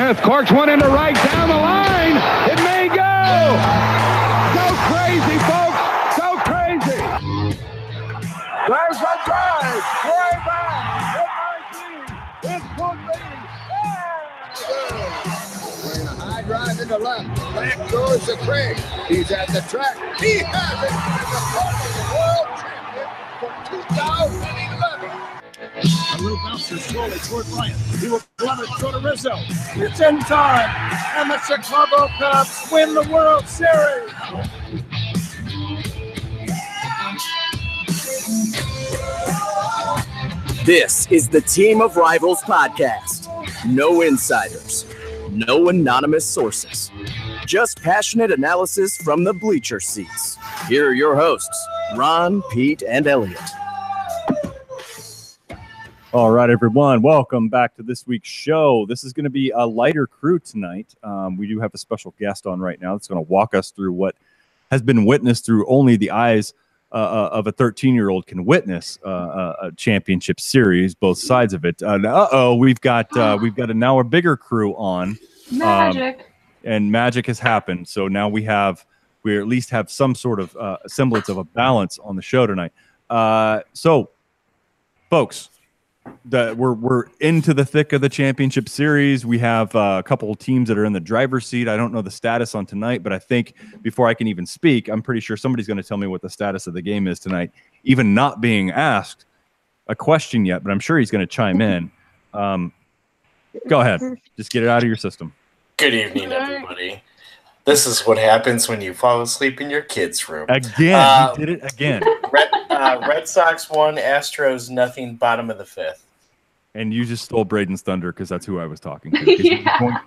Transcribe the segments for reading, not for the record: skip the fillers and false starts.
Smith corks one into right down the line. It may go. Go crazy, folks. Go crazy. There's a drive. Way back. It's 180. Playing a high drive into left. Back goes to Craig. He's at the track. He has it. And the world champion for 2011. A little bouncer slowly toward Bryant. He will glove it to Rizzo. It's in time. And the Chicago Cubs win the World Series. This is the Team of Rivals podcast. No insiders, no anonymous sources, just passionate analysis from the bleacher seats. Here are your hosts, Ron, Pete, and Elliott. All right, everyone, welcome back to this week's show. This is going to be a lighter crew tonight. We do have a special guest on right now that's going to walk us through what has been witnessed through only the eyes of a 13-year-old can witness a championship series, both sides of it. We've got now a bigger crew on. Magic. And magic has happened. So now we at least have some sort of semblance of a balance on the show tonight. So, folks, we're into the thick of the championship series. We have a couple of teams that are in the driver's seat. I don't know the status on tonight, but I think before I can even speak, I'm pretty sure somebody's going to tell me what the status of the game is tonight, even not being asked a question yet, but I'm sure he's going to chime in. Go ahead. Just get it out of your system. Good evening, everybody. This is what happens when you fall asleep in your kid's room. Again, you did it again. Red Sox 1, Astros nothing, bottom of the fifth. And you just stole Braden's thunder because that's who I was talking to. Yeah.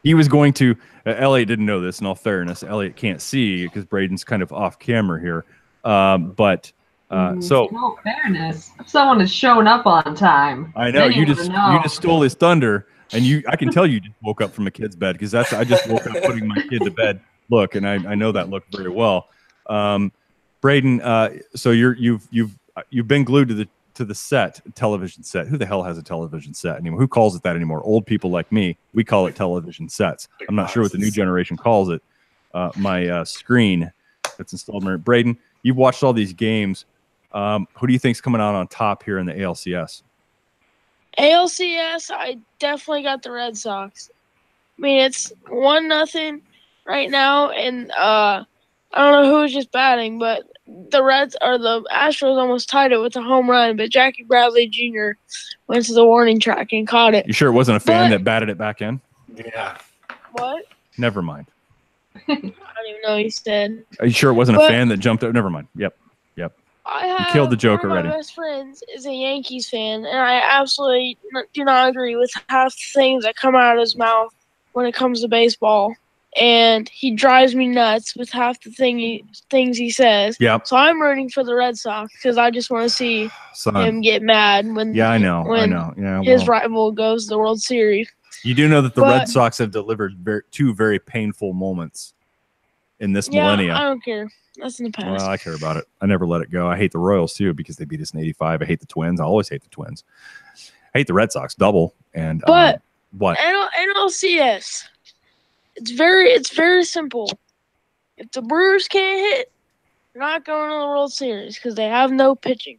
He was going to Elliott didn't know this, in all fairness. Elliott can't see because Braden's kind of off camera here. So in all fairness, if someone has shown up on time. I know you just stole his thunder. And I can tell you just woke up from a kid's bed because I just woke up putting my kid to bed. Look, and I know that look very well. Braden, so you've been glued to the television set. Who the hell has a television set anymore? Who calls it that anymore? Old people like me, we call it television sets. I'm not sure what the new generation calls it. My screen that's installed. Braden, you've watched all these games. Who do you think's coming out on top here in the ALCS? ALCS, I definitely got the Red Sox. I mean, it's 1-0 right now, and I don't know who was just batting, but the Astros almost tied it with a home run, but Jackie Bradley Jr. went to the warning track and caught it. You sure it wasn't a fan that batted it back in? Yeah. What? Never mind. I don't even know what he said. Are you sure it wasn't a fan that jumped out? Never mind. Yep. You killed the joke already. One of my best friends is a Yankees fan, and I absolutely do not agree with half the things that come out of his mouth when it comes to baseball. And he drives me nuts with half the things he says. Yep. So I'm rooting for the Red Sox because I just want to see him get mad when his rival goes to the World Series. You do know that the Red Sox have delivered two very painful moments in this millennia. I don't care. That's in the past. Well, I care about it. I never let it go. I hate the Royals, too, because they beat us in 85. I hate the Twins. I always hate the Twins. I hate the Red Sox double. But what? NLCS, it's very simple. If the Brewers can't hit, they're not going to the World Series because they have no pitching.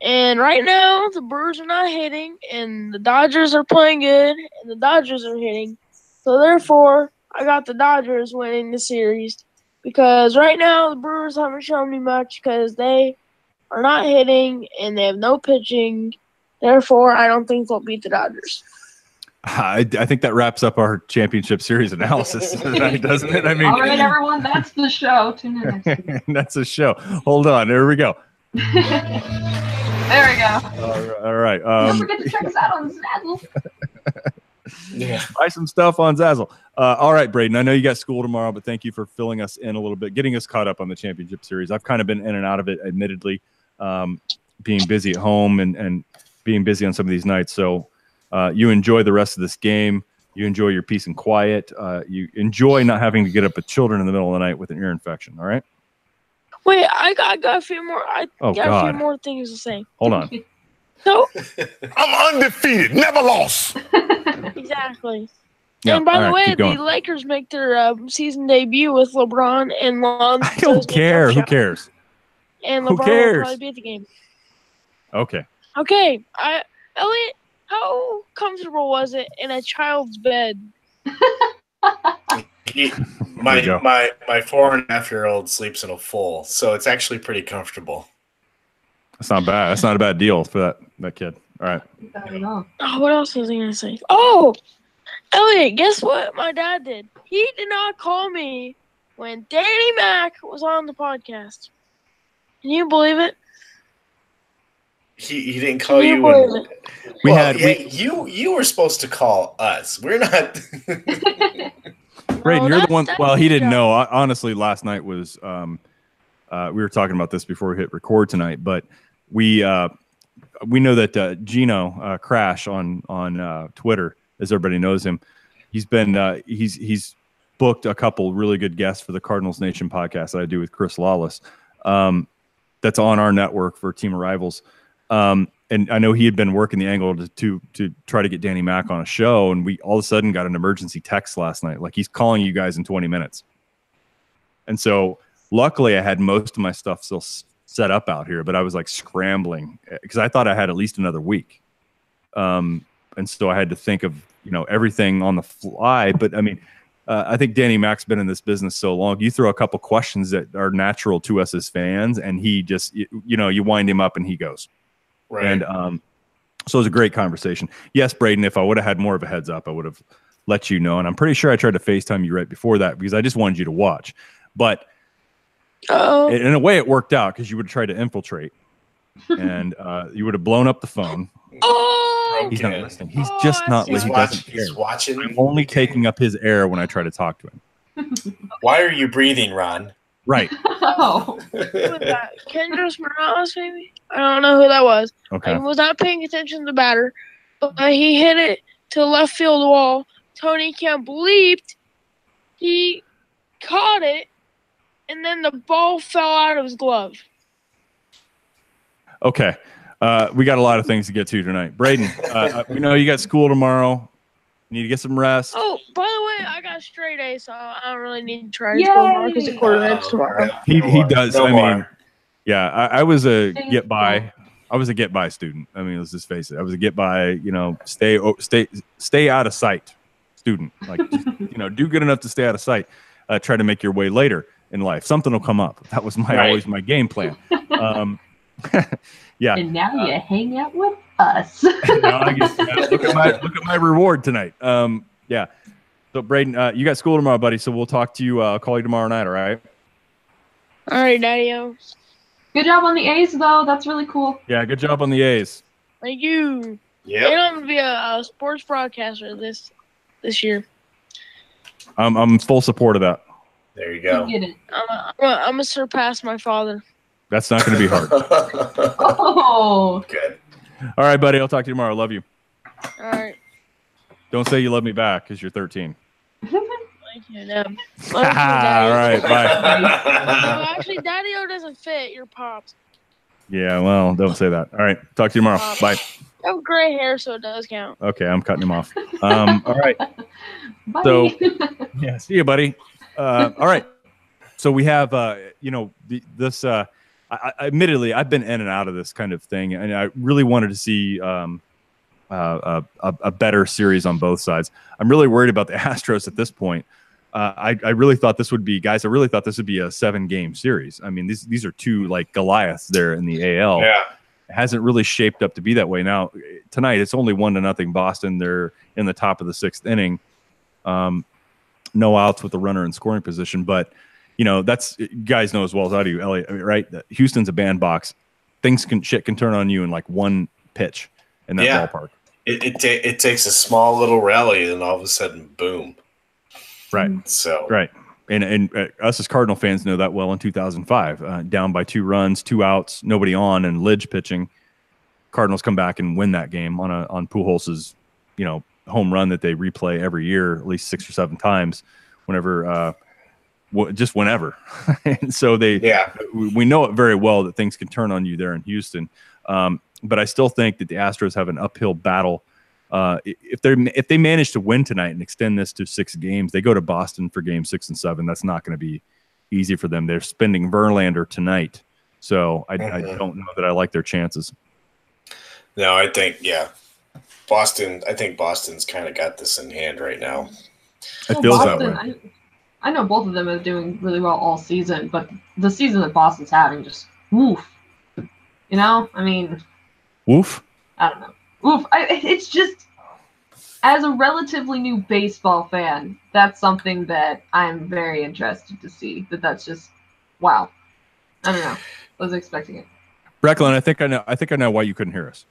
And right now, the Brewers are not hitting, and the Dodgers are playing good, and the Dodgers are hitting. So, therefore, I got the Dodgers winning the series. Because right now, the Brewers haven't shown me much because they are not hitting and they have no pitching. Therefore, I don't think they'll beat the Dodgers. I think that wraps up our championship series analysis tonight, doesn't it? I mean, all right, everyone, that's the show. Tune in. That's the show. Hold on. There we go. There we go. All right. Don't forget to check us out on Zazzle. Yeah. Buy some stuff on Zazzle. All right, Braden, I know you got school tomorrow, but thank you for filling us in a little bit, getting us caught up on the championship series. I've kind of been in and out of it, admittedly, being busy at home and being busy on some of these nights. So you enjoy the rest of this game. You enjoy your peace and quiet. You enjoy not having to get up with children in the middle of the night with an ear infection, all right? Wait, I got a few more. A few more things to say. Hold on. So I'm undefeated, never lost. exactly. Yeah, And by all the right, way, keep the going. Lakers make their season debut with LeBron and Lonzo. I don't care. Who cares? And Who LeBron cares? will probably be at the game. Okay. Okay, Elliott, how comfortable was it in a child's bed? There you go. My 4.5-year-old sleeps in a full, so it's actually pretty comfortable. That's not bad. That's not a bad deal for that kid. All right. Oh, what else was I going to say? Oh, Elliott, guess what my dad did? He did not call me when Danny Mac was on the podcast. Can you believe it? He didn't call Can you you believe when it? you were supposed to call us. We're not. Braden, you're the one. that's Well, he his didn't job. know. Honestly, last night was. We were talking about this before we hit record tonight, but we know that Gino Crash on Twitter, as everybody knows him, he's been he's booked a couple really good guests for the Cardinals Nation podcast that I do with Chris Lawless. That's on our network for Team of Rivals. And I know he had been working the angle to try to get Danny Mac on a show, and we all of a sudden got an emergency text last night, like he's calling you guys in 20 minutes. And so luckily I had most of my stuff still set up out here, but I was like scrambling because I thought I had at least another week. And so I had to think of, everything on the fly. But I mean, I think Danny Mac's been in this business so long. You throw a couple questions that are natural to us as fans, and he just, you wind him up and he goes. Right. And so it was a great conversation. Yes, Braden, if I would have had more of a heads up, I would have let you know. And I'm pretty sure I tried to FaceTime you right before that because I just wanted you to watch. But in a way, it worked out because you would have tried to infiltrate, and you would have blown up the phone. Oh, He's not listening. He's just not listening. He doesn't care. He's watching. I'm only taking up his air when I try to talk to him. Why are you breathing, Ron? Right. Oh. who was that? Kendrick Morales, maybe? I don't know who that was. Okay. I was not paying attention to the batter, but he hit it to the left field wall. Tony Kemp leaped. He caught it, and then the ball fell out of his glove. Okay. We got a lot of things to get to tonight. Braden, we know you got school tomorrow. You need to get some rest. Oh, by the way, I got straight A, so I don't really need to try to go tomorrow because the quarterback's tomorrow. He does. No I more. mean, yeah, I was a get by. I was a get by student. I mean, let's just face it. I was a get by. Stay out of sight student. Like, do good enough to stay out of sight. Try to make your way later in life. Something will come up. That was always my game plan. Yeah. And now you hang out with us. Now I get, look at my reward tonight. Yeah. So Braden, you got school tomorrow, buddy. So we'll talk to you. I'll call you tomorrow night. All right. All right, Daddy-O. Good job on the A's, though. That's really cool. Yeah. Good job on the A's. Thank you. Yep. And I'm gonna be a sports broadcaster this year. I'm full support of that. There you go. You get it. I'm gonna surpass my father. That's not going to be hard. Oh. Good. All right, buddy. I'll talk to you tomorrow. Love you. All right. Don't say you love me back because you're 13. Thank you. No. Love you, All Daddy. right. Bye. No, actually, Daddy-O doesn't fit your pops. Yeah. Well, don't say that. All right. Talk to you tomorrow. Bye. You have gray hair, so it does count. Okay. I'm cutting him off. All right. Bye. So, yeah. See you, buddy. All right. So we have, this. I admittedly, I've been in and out of this kind of thing, and I really wanted to see a better series on both sides. I'm really worried about the Astros at this point. I really thought this would be, guys. I really thought this would be a 7-game series. I mean, these are two like Goliaths there in the AL. Yeah. It hasn't really shaped up to be that way. Now tonight, it's only 1-0 Boston. They're in the top of the 6th inning. No outs with the runner in scoring position, but. That's, you guys know as well as I do, Elliott, right? Houston's a bandbox. Shit can turn on you in like one pitch in that ballpark. It takes a small little rally, and all of a sudden, boom. Right. So right. And us as Cardinal fans know that well. In 2005, down by 2 runs, 2 outs, nobody on, and Lidge pitching. Cardinals come back and win that game on Pujols' home run that they replay every year, at least 6 or 7 times. Whenever. Just whenever. And so we know it very well that things can turn on you there in Houston. but I still think that the Astros have an uphill battle. If they manage to win tonight and extend this to 6 games, they go to Boston for game 6 and 7. That's not going to be easy for them. They're spending Verlander tonight, so I don't know that I like their chances. No, I think Boston. I think Boston's kind of got this in hand right now. It feels that way. I know both of them are doing really well all season, but the season that Boston's having just woof. You know, I mean, woof. I don't know. Woof. It's just, as a relatively new baseball fan, that's something that I'm very interested to see. That's just, wow. I don't know. I wasn't expecting it. Brecklyn, I think I know why you couldn't hear us.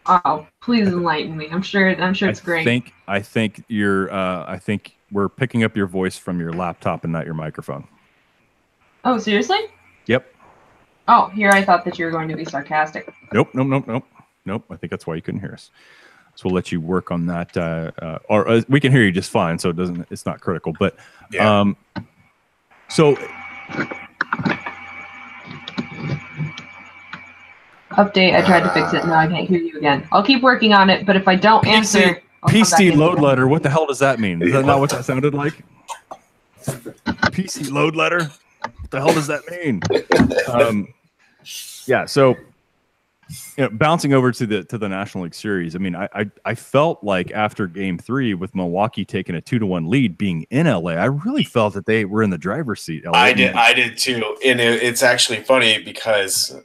Oh, please enlighten me. I'm sure it's great. I think we're picking up your voice from your laptop and not your microphone. Oh, seriously? Yep. Oh, here I thought that you were going to be sarcastic. Nope. I think that's why you couldn't hear us. So we'll let you work on that, or we can hear you just fine. So it's not critical. But so update. I tried to fix it. Now I can't hear you again. I'll keep working on it. But if I don't answer, PC load letter. What the hell does that mean? Is that not what that sounded like? PC load letter. What the hell does that mean? So bouncing over to the National League Series. I mean, I felt like after Game 3 with Milwaukee taking a 2-1 lead, being in LA, I really felt that they were in the driver's seat. I did too, and it's actually funny because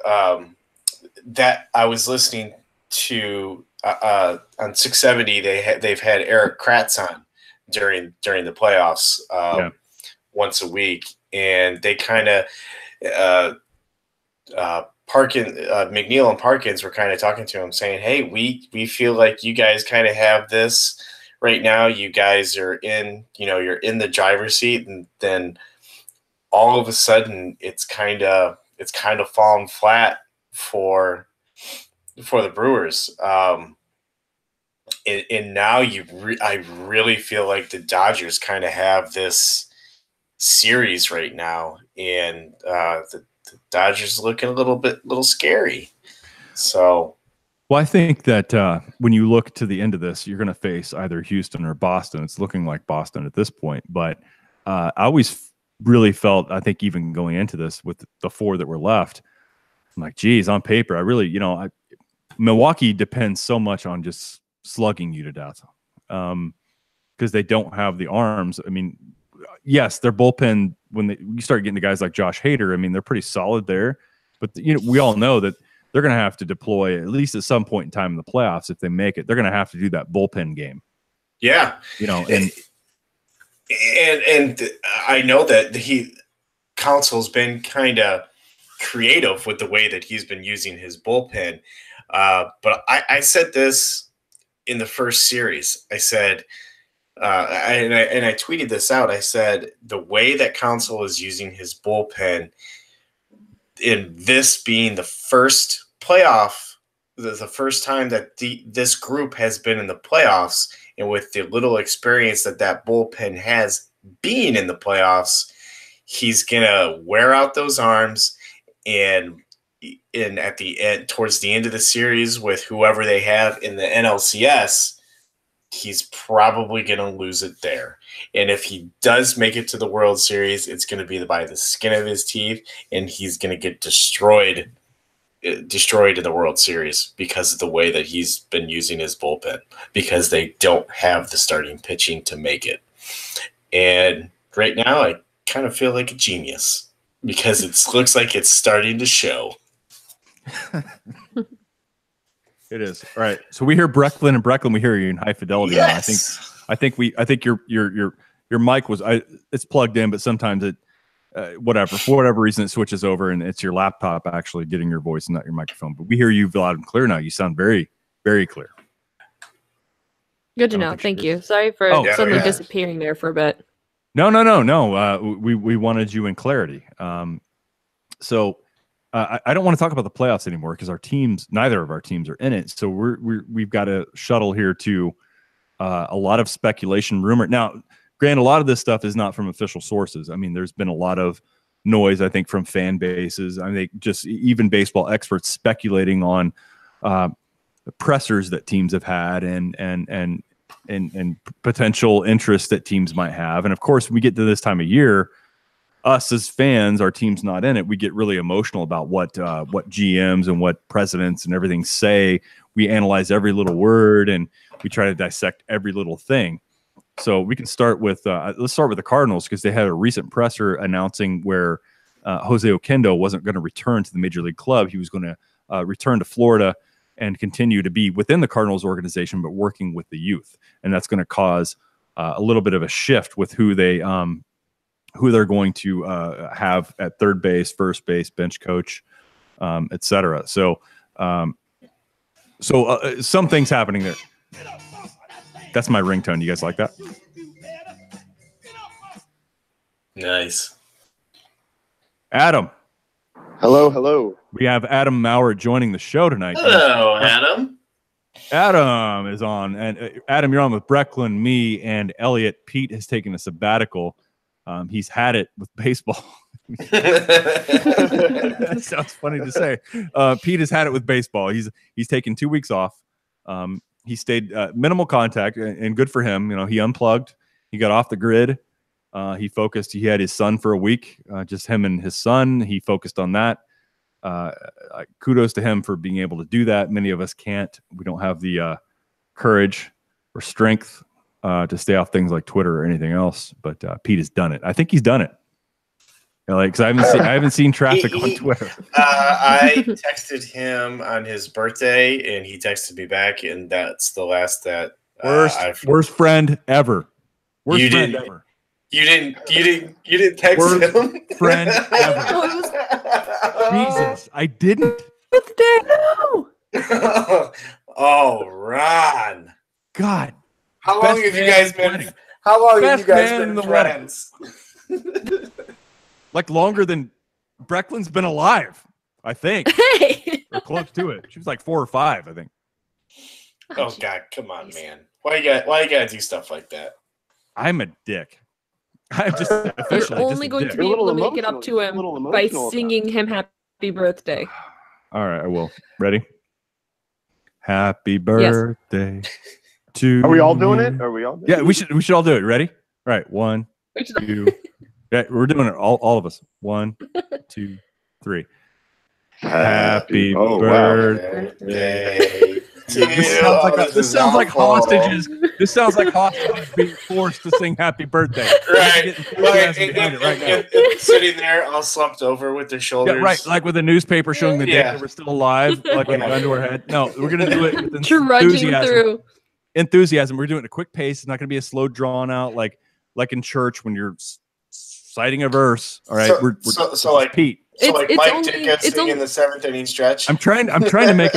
that I was listening to on 670. They've had Eric Kratz on during the playoffs once a week, and they kind of McNeil and Parkins were kind of talking to him, saying, "Hey, we feel like you guys kind of have this right now. You guys are you're in the driver's seat, and then all of a sudden it's kind of fallen flat for the Brewers." And now I really feel like the Dodgers kind of have this series right now, and the Dodgers looking a little scary. So, well, I think that when you look to the end of this, you're going to face either Houston or Boston. It's looking like Boston at this point, but I always really felt, I think even going into this with the 4 that were left, I'm like, geez, on paper, I really, Milwaukee depends so much on just slugging you to death because they don't have the arms. I mean, yes, their bullpen, when you start getting to guys like Josh Hader, I mean, they're pretty solid there. But, we all know that they're going to have to deploy, at least at some point in time in the playoffs, if they make it, they're going to have to do that bullpen game. Yeah. And I know that Council's been kind of creative with the way that he's been using his bullpen. But I said this in the first series. I said, I tweeted this out. I said the way that Council is using his bullpen, in this being the first playoff, the first time that this group has been in the playoffs, and with the little experience that bullpen has being in the playoffs, he's gonna wear out those arms, and at the end, towards the end of the series, with whoever they have in the NLCS, he's probably going to lose it there. And if he does make it to the World Series, it's going to be by the skin of his teeth, and he's going to get destroyed in the World Series because of the way that he's been using his bullpen, because they don't have the starting pitching to make it. And right now, I kind of feel like a genius because it looks like it's starting to show. It is. All right. So we hear Brecklyn, and Brecklyn, we hear you in high fidelity. Yes. I think your mic was it's plugged in, but sometimes it for whatever reason it switches over, and it's your laptop actually getting your voice and not your microphone. But we hear you loud and clear now. You sound very, very clear. Good to know. Thank you. Sorry for suddenly disappearing there for a bit. No. We wanted you in clarity. So I don't want to talk about the playoffs anymore because neither of our teams are in it. So we've got to shuttle here to a lot of speculation, rumor. Now, granted, a lot of this stuff is not from official sources. I mean, there's been a lot of noise, I think, from fan bases. I think just even baseball experts speculating on pressers that teams have had and potential interest that teams might have. And of course, when we get to this time of year, us as fans, our team's not in it, we get really emotional about what GMs and what presidents and everything say. We analyze every little word and we try to dissect every little thing. So we can start with let's start with the Cardinals, because they had a recent presser announcing where Jose Oquendo wasn't going to return to the major league club. He was going to return to Florida and continue to be within the Cardinals organization, but working with the youth. And that's going to cause a little bit of a shift with who they're going to have at third base, first base, bench coach, etc. So some things happening there. That's my ringtone. You guys like that? Nice. Adam. Hello. We have Adam Maurer joining the show tonight. Hello, Adam. Adam is on. And Adam, you're on with Brecklyn, me, and Elliott. Pete has taken a sabbatical. He's had it with baseball. That sounds funny to say. Pete has had it with baseball. He's taken 2 weeks off. He stayed minimal contact, and good for him. You know, he unplugged. He got off the grid. He focused. He had his son for a week, just him and his son. He focused on that. Kudos to him for being able to do that. Many of us can't. We don't have the courage or strength to stay off things like Twitter or anything else. But Pete has done it. I think he's done it. You know, like, because I haven't seen traffic on Twitter. I texted him on his birthday, and he texted me back, and that's the last that worst friend ever. Worst friend ever. You didn't text him. Friend ever. Jesus, I didn't. No. Oh, Ron. God. How long have you guys been? How long have you guys been friends? Like longer than Brecklyn's been alive, I think. Hey. Or close to it. She was like 4 or 5, I think. Oh God, come on, man. Why you gotta do stuff like that? I'm a dick. I'm just officially You're only going to be able to make it up to him by singing him happy birthday. All right, I will. Ready? Happy birthday to Are we all doing it? Are we all doing Yeah, we should all do it. Ready? All right, 1, 2. Yeah, we're doing it, all of us. 1, 2, 3. Happy birthday. This sounds like hostages. This sounds like hostages being forced to sing happy birthday. Right. Sitting there all slumped over with their shoulders. Yeah, right. Like with a newspaper showing the day that we're still alive, like with a gun to our head. No, we're going to do it with enthusiasm. Enthusiasm. We're doing it at a quick pace. It's not going to be a slow drawn out like in church when you're citing a verse. All right. So like Pete. So like Mike Dickens singing the 7th inning stretch. I'm trying to make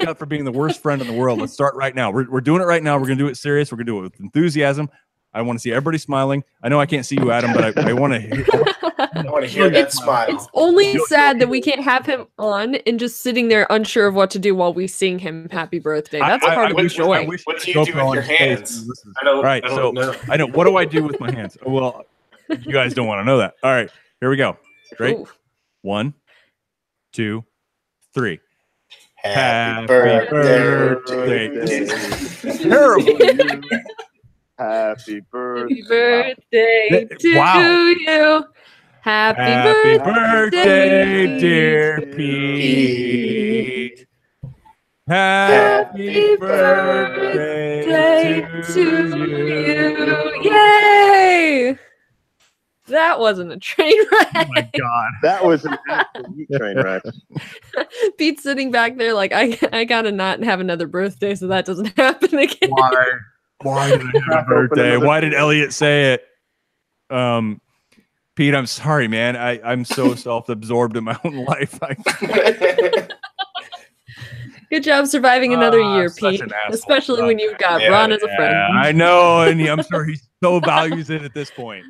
up for being the worst friend in the world. Let's start right now. We're doing it right now. We're gonna do it serious. We're gonna do it with enthusiasm. I want to see everybody smiling. I know I can't see you, Adam, but I want to hear that smile. It's only sad that we can't have him on and just sitting there unsure of what to do while we sing him happy birthday. That's part of the joy. What do you do with your hands? I don't know. I know. What do I do with my hands? Well, you guys don't want to know that. All right, here we go. Ready? Ooh. 1, 2, 3. Happy birthday. Terrible. Happy birthday to you. Happy birthday, dear Pete. Happy birthday to you. Yay! That wasn't a train wreck. Oh my God. That was an absolute train wreck. Pete's sitting back there like, I gotta not have another birthday so that doesn't happen again. Why did I have a birthday? Why did Elliott say it? Pete, I'm sorry, man. I'm so self-absorbed in my own life. Good job surviving another year, Pete. Especially when you've got Ron as a friend. I know, and I'm sure he so values it at this point.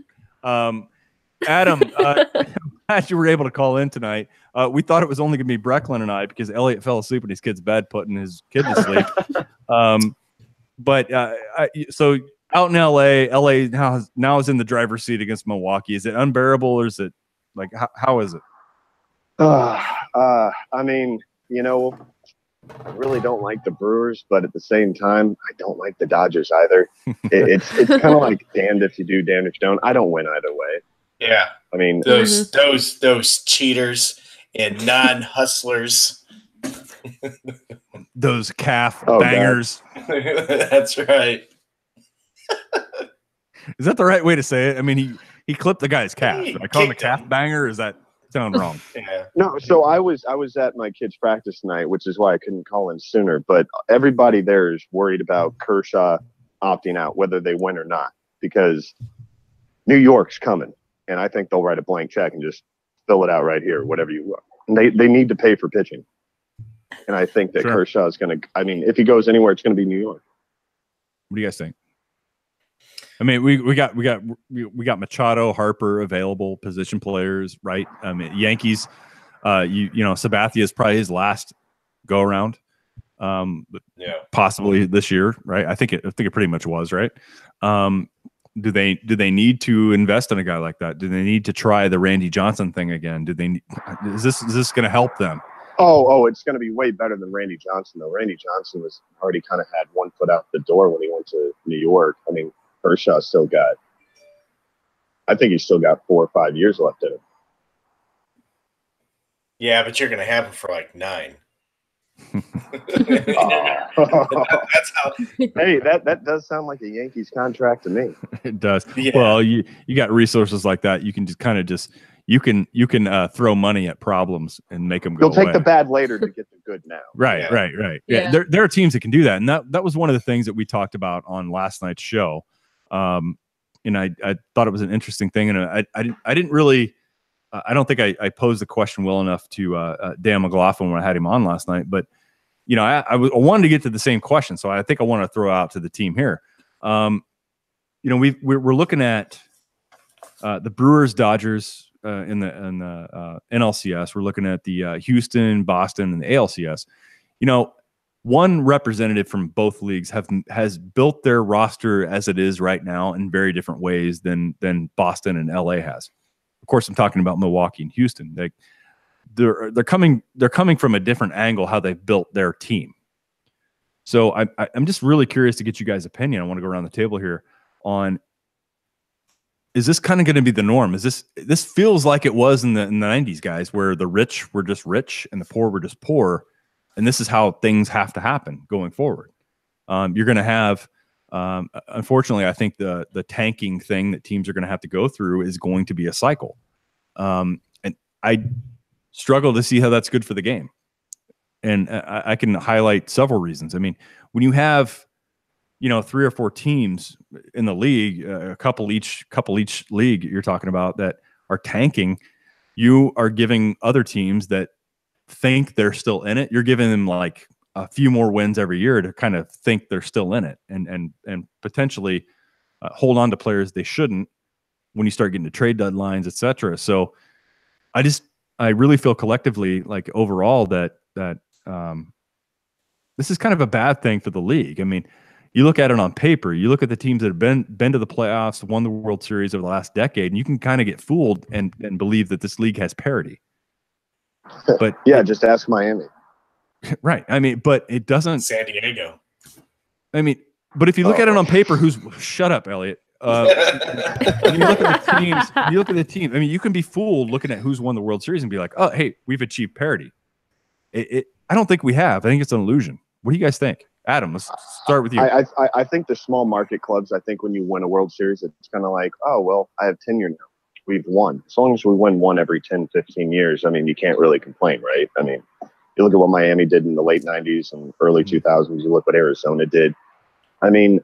Adam, glad you were able to call in tonight. We thought it was only going to be Brecklyn and I because Elliott fell asleep in his kid's bed, putting his kid to sleep. So out in LA now is in the driver's seat against Milwaukee. Is it unbearable or is it Like, how is it? I mean, I really don't like the Brewers, but at the same time, I don't like the Dodgers either. It's kind of like damned if you do, damned if you don't. I don't win either way. Yeah. I mean, those cheaters and non-hustlers. Those calf bangers. That's right. Is that the right way to say it? I mean, he clipped the guy's calf. He I call him a kicked calf him. banger. Or does that sound wrong? Yeah. no. So I was at my kid's practice tonight, which is why I couldn't call in sooner. But everybody there is worried about Kershaw opting out, whether they win or not, because New York's coming, and I think they'll write a blank check and just fill it out right here, whatever you want. And they need to pay for pitching, and I think that Kershaw is going to. I mean, if he goes anywhere, it's going to be New York. What do you guys think? I mean, we got Machado, Harper available position players, right? I mean, Yankees, Sabathia is probably his last go around, possibly this year, right? I think it pretty much was, right? Do they need to invest in a guy like that? Do they need to try the Randy Johnson thing again? Is this going to help them? Oh, it's going to be way better than Randy Johnson, though. Randy Johnson was already kind of had one foot out the door when he went to New York. I mean, Kershaw I think he's still got 4 or 5 years left in him. Yeah, but you're going to have him for like 9. That's how. Hey, that does sound like a Yankees contract to me. It does. Yeah. Well, you got resources like that. You can just you can throw money at problems and make them go You'll take away. the bad later to get the good now. Right. Yeah. There are teams that can do that, and that was one of the things that we talked about on last night's show. And I thought it was an interesting thing, and I didn't really. I don't think I posed the question well enough to Dan McLaughlin when I had him on last night, but I wanted to get to the same question, so I think I want to throw out to the team here. We're looking at the Brewers, Dodgers in the NLCS. We're looking at the Houston, Boston, and the ALCS. One representative from both leagues has built their roster as it is right now in very different ways than Boston and LA has. Of course, I'm talking about Milwaukee and Houston. They're coming from a different angle how they've built their team. So I'm just really curious to get you guys' opinion. I want to go around the table here on, is this kind of going to be the norm? This feels like it was in the 90s, guys, where the rich were just rich and the poor were just poor. And this is how things have to happen going forward. You're going to have, unfortunately, I think the tanking thing that teams are going to have to go through is going to be a cycle. And I struggle to see how that's good for the game. And I can highlight several reasons. I mean, when you have, 3 or 4 teams in the league, a couple each league you're talking about that are tanking, you are giving other teams that think they're still in it. You're giving them like a few more wins every year to kind of think they're still in it and potentially hold on to players they shouldn't when you start getting to trade deadlines, etc. So I really feel collectively, like overall, that this is kind of a bad thing for the league. I mean, you look at it on paper, you look at the teams that have been to the playoffs, won the World Series over the last decade, and you can kind of get fooled and believe that this league has parity. But yeah, just ask Miami. Right. I mean, but it doesn't. San Diego. I mean, but if you look at it on paper, shut up, Elliott. You look at the team. I mean, you can be fooled looking at who's won the World Series and be like, oh, hey, we've achieved parity. I don't think we have. I think it's an illusion. What do you guys think? Adam, let's start with you. I think the small market clubs, I think when you win a World Series, it's kind of like, oh, well, I have tenure now. We've won. As long as we win one every 10, 15 years, I mean, you can't really complain, right? I mean, you look at what Miami did in the late 90s and early 2000s. You look what Arizona did. I mean,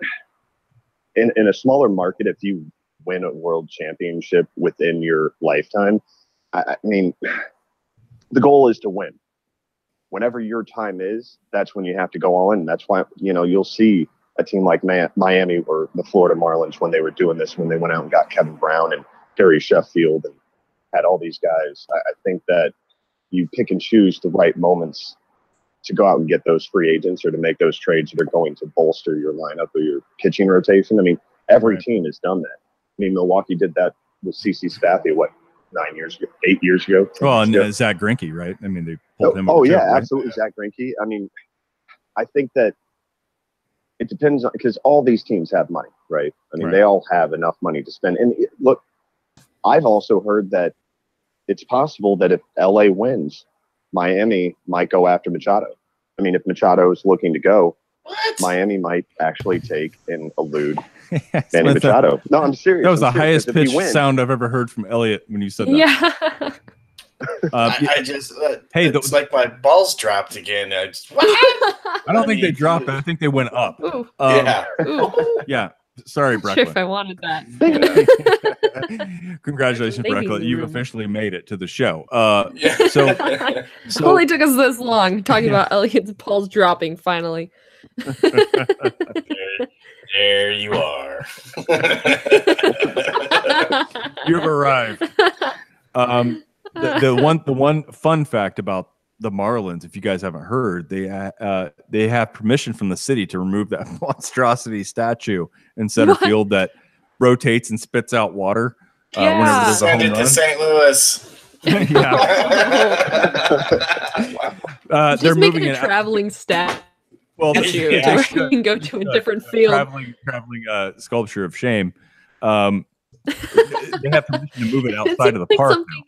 in a smaller market, if you win a world championship within your lifetime, I mean, the goal is to win. Whenever your time is, that's when you have to go all in. That's why, you'll see a team like Miami or the Florida Marlins when they were doing this, when they went out and got Kevin Brown and Gary Sheffield and had all these guys. I think that you pick and choose the right moments to go out and get those free agents or to make those trades that are going to bolster your lineup or your pitching rotation. I mean, every team has done that. I mean, Milwaukee did that with CC Sabathia, 9 years ago, 8 years ago. Well, and ago. Zach Greinke, right? I mean, they pulled him. Oh yeah, too, right? absolutely, Zach Greinke. I mean, I think that it depends on, because all these teams have money, right? I mean, Right. they all have enough money to spend. And look, I've also heard that it's possible that if LA wins, Miami might go after Machado. I mean, if Machado is looking to go, Miami might actually take and elude Manny Machado. No, I'm serious. That was the serious, highest pitch sound I've ever heard from Elliott when you said that. Yeah. I just hey, it's like my balls dropped again. I don't think they dropped. I think they went up. Ooh. Yeah. Ooh. Yeah. Sorry, Not sure if Brecklyn. I wanted that. Congratulations, Thank you. Brecklyn. You officially made it to the show. Yeah. So Only took us this long talking about Elliott's balls dropping finally. There you are. You've arrived. The one fun fact about the Marlins, if you guys haven't heard, they have permission from the city to remove that monstrosity statue in center field that rotates and spits out water. Whenever there's a Send home it run. to St. Louis. They're Just make moving it a traveling statue. Well, So we can go to a different field. Traveling sculpture of shame. They have permission to move it outside of the park now.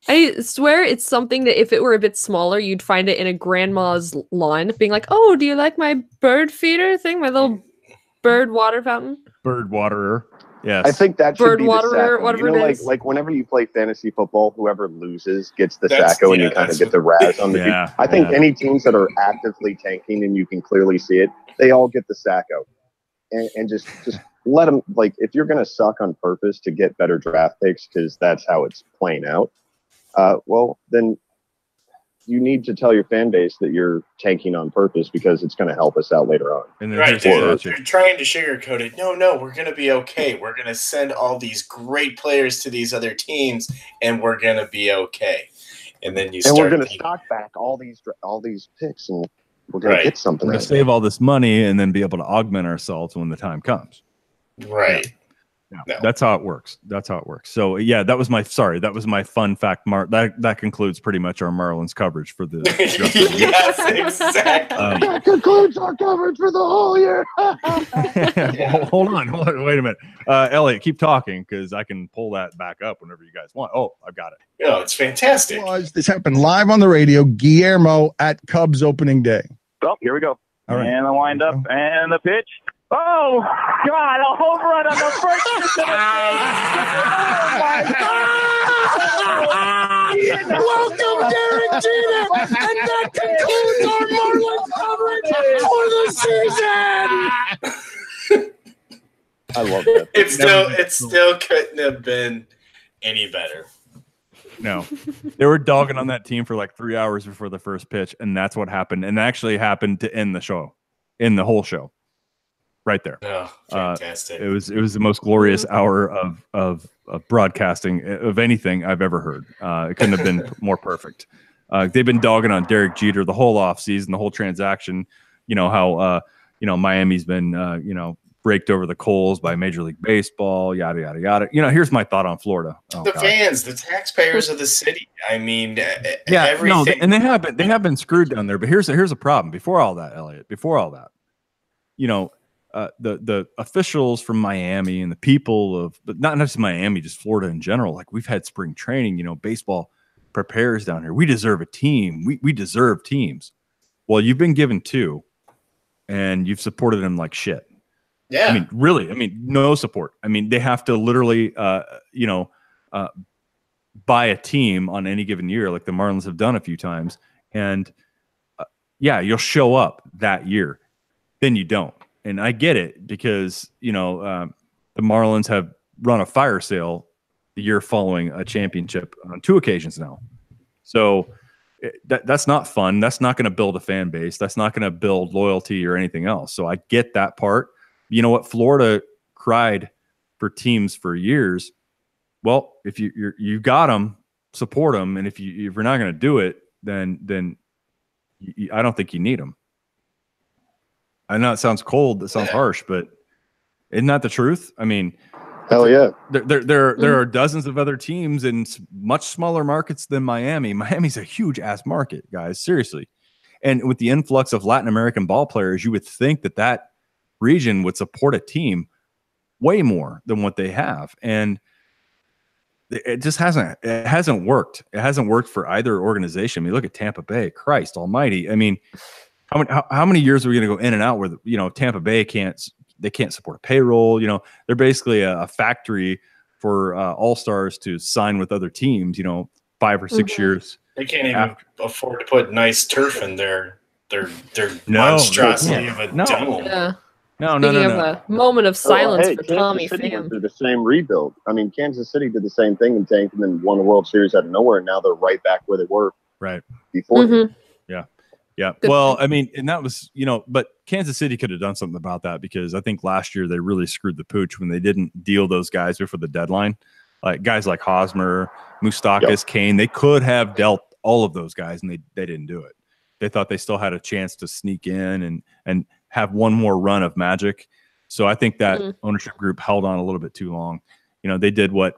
I swear it's something that if it were a bit smaller, you'd find it in a grandma's lawn, being like, "Oh, do you like my bird feeder thing? My little bird water fountain?" Bird waterer. Yes. I think that should bird be the waterer, sacco. whatever you know, it is. like whenever you play fantasy football, whoever loses gets the That's- sacco, and yeah, you kind of that's get the razz on the team. Yeah, I think yeah. any teams that are actively tanking and you can clearly see it, they all get the sacco, and just let them. Like, if you're going to suck on purpose to get better draft picks, because that's how it's playing out. Well, then you need to tell your fan base that you're tanking on purpose because it's going to help us out later on. And then Right, here's the they're statue. trying to sugarcoat it. No, we're going to be okay. We're going to send all these great players to these other teams, and we're going to be okay. And then you And we're start going to thinking, stock back all these picks, and we're going to get something. We're going to save all this money and then be able to augment ourselves when the time comes. right. Yeah. No. That's how it works. So yeah, that was my fun fact. That concludes pretty much our Marlins coverage for the rest of the year. Yes, exactly. That concludes our coverage for the whole year. Hold on, wait a minute. Elliott, keep talking because I can pull that back up whenever you guys want. Oh, I've got it. No, it's fantastic. This happened live on the radio. Guillermo at Cubs opening day. Well, here we go. All right. And the windup and the pitch. Oh, God, a home run on the first pitch of the game. Oh, my God. Welcome, Derek Jeter, and that concludes our Marlins coverage for the season. I love that. It still couldn't have been any better. No, they were dogging on that team for like 3 hours before the first pitch, and that's what happened. And actually happened to end the show, in the whole show, right there. Oh, fantastic! It was the most glorious hour of broadcasting of anything I've ever heard. It couldn't have been more perfect. They've been dogging on Derek Jeter the whole offseason, the whole transaction. You know how Miami's been raked over the coals by Major League Baseball, yada yada yada. Here's my thought on Florida. Fans, the taxpayers of the city. I mean, everything. No, and they have been screwed down there. But here's a problem. Before all that, Elliott. Before all that, the officials from Miami and the people but not just Miami, just Florida in general. Like, we've had spring training. Baseball prepares down here. We deserve a team. We deserve teams. Well, you've been given two, and you've supported them like shit. Yeah. I mean, really. I mean, no support. I mean, they have to literally, buy a team on any given year, like the Marlins have done a few times. And you'll show up that year. Then you don't. And I get it because, the Marlins have run a fire sale the year following a championship on 2 occasions now. So that's not fun. That's not going to build a fan base. That's not going to build loyalty or anything else. So I get that part. You know what? Florida cried for teams for years. Well, if you got them, support them, and if you're not going to do it, then I don't think you need them. I know it sounds cold, it sounds harsh, but isn't that the truth? I mean, Hell yeah. There are dozens of other teams in much smaller markets than Miami. Miami's a huge ass market, guys. Seriously. And with the influx of Latin American ball players, you would think that that region would support a team way more than what they have. And it just hasn't worked. It hasn't worked for either organization. I mean, look at Tampa Bay. Christ almighty. I mean, how many years are we going to go in and out where, you know, Tampa Bay can't support a payroll? You know, they're basically a factory for all-stars to sign with other teams, you know, 5 or 6 years. They can't even afford to put nice turf in their monstrosity of a dome. Yeah. No. A moment of silence for Kansas Tommy City Pham. went through the same rebuild. I mean, Kansas City did the same thing and tanked and then won a World Series out of nowhere, and now they're right back where they were before. Yeah. Well, I mean, and that was, you know, but Kansas City could have done something about that, because I think last year they really screwed the pooch when they didn't deal those guys before the deadline. Like guys like Hosmer, Moustakas, Kane, they could have dealt all of those guys, and they didn't do it. They thought they still had a chance to sneak in and have one more run of magic. So I think that ownership group held on a little bit too long. You know, they did what,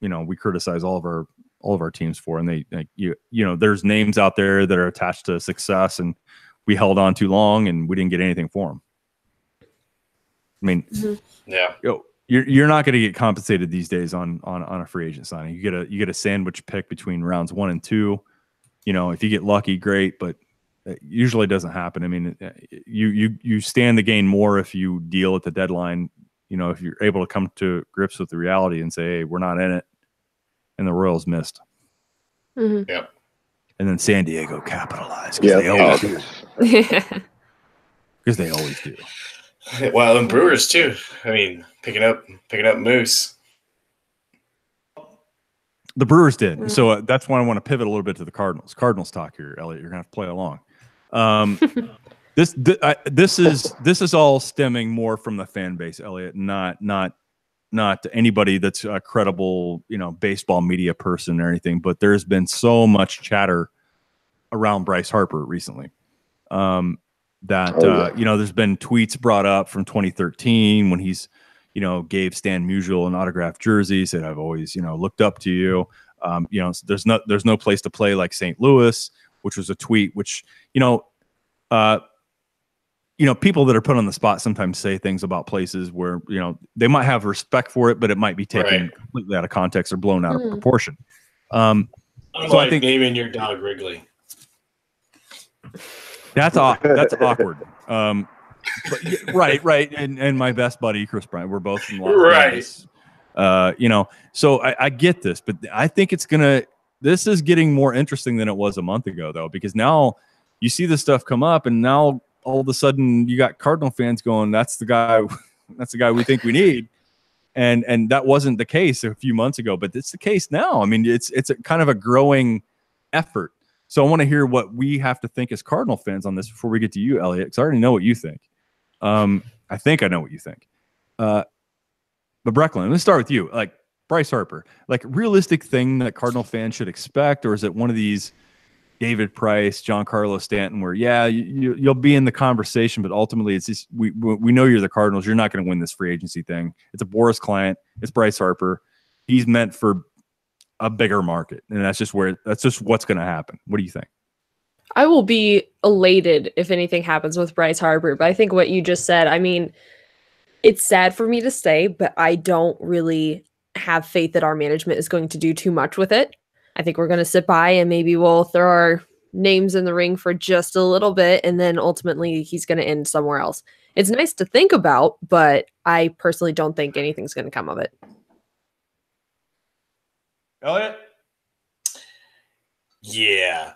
you know, we criticize all of our teams for, and you know, there's names out there that are attached to success, and we held on too long and we didn't get anything for them. I mean, you're not going to get compensated these days on a free agent signing. You get a sandwich pick between rounds 1 and 2. You know, if you get lucky, great, but it usually doesn't happen. I mean, you stand to gain more if you deal at the deadline. You know, if you're able to come to grips with the reality and say, hey, we're not in it, and the Royals missed. Yeah. And then San Diego capitalized, because they always do. Because they always do. Well, and Brewers too. I mean, picking up Moose. The Brewers did. So that's why I want to pivot a little bit to the Cardinals. Cardinals talk here, Elliott. You're gonna have to play along. This is all stemming more from the fan base, Elliott, not anybody that's a credible, you know, baseball media person or anything. But there's been so much chatter around Bryce Harper recently. You know, there's been tweets brought up from 2013 when he's, you know, gave Stan Musial an autographed jersey, said, I've always, you know, looked up to you. You know, there's no place to play like St. Louis, which was a tweet, which, you know, people that are put on the spot sometimes say things about places where, you know, they might have respect for it, but it might be taken completely out of context or blown out of proportion. So I think naming your dog Wrigley. That's awkward. But right. And my best buddy, Chris Bryant, we're both from Las Vegas. You know, so I get this, but I think this is getting more interesting than it was a month ago, though, because now you see this stuff come up, and now all of a sudden you got Cardinal fans going, that's the guy we think we need. And that wasn't the case a few months ago, but it's the case now. I mean, it's a kind of a growing effort. So I want to hear what we have to think as Cardinal fans on this before we get to you, Elliott, because I already know what you think. I think I know what you think. But Brecklyn, let's start with you. Like Bryce Harper, like realistic thing that Cardinal fans should expect, or is it one of these David Price, Giancarlo Stanton, where you'll be in the conversation, but ultimately it's just we know you're the Cardinals. You're not going to win this free agency thing. It's a Boris client. It's Bryce Harper. He's meant for a bigger market, and that's just what's going to happen. What do you think? I will be elated if anything happens with Bryce Harper, but I think what you just said, I mean, it's sad for me to say, but I don't really have faith that our management is going to do too much with it. I think we're going to sit by and maybe we'll throw our names in the ring for just a little bit, and then ultimately he's going to end somewhere else. It's nice to think about, but I personally don't think anything's going to come of it. Elliott? Yeah.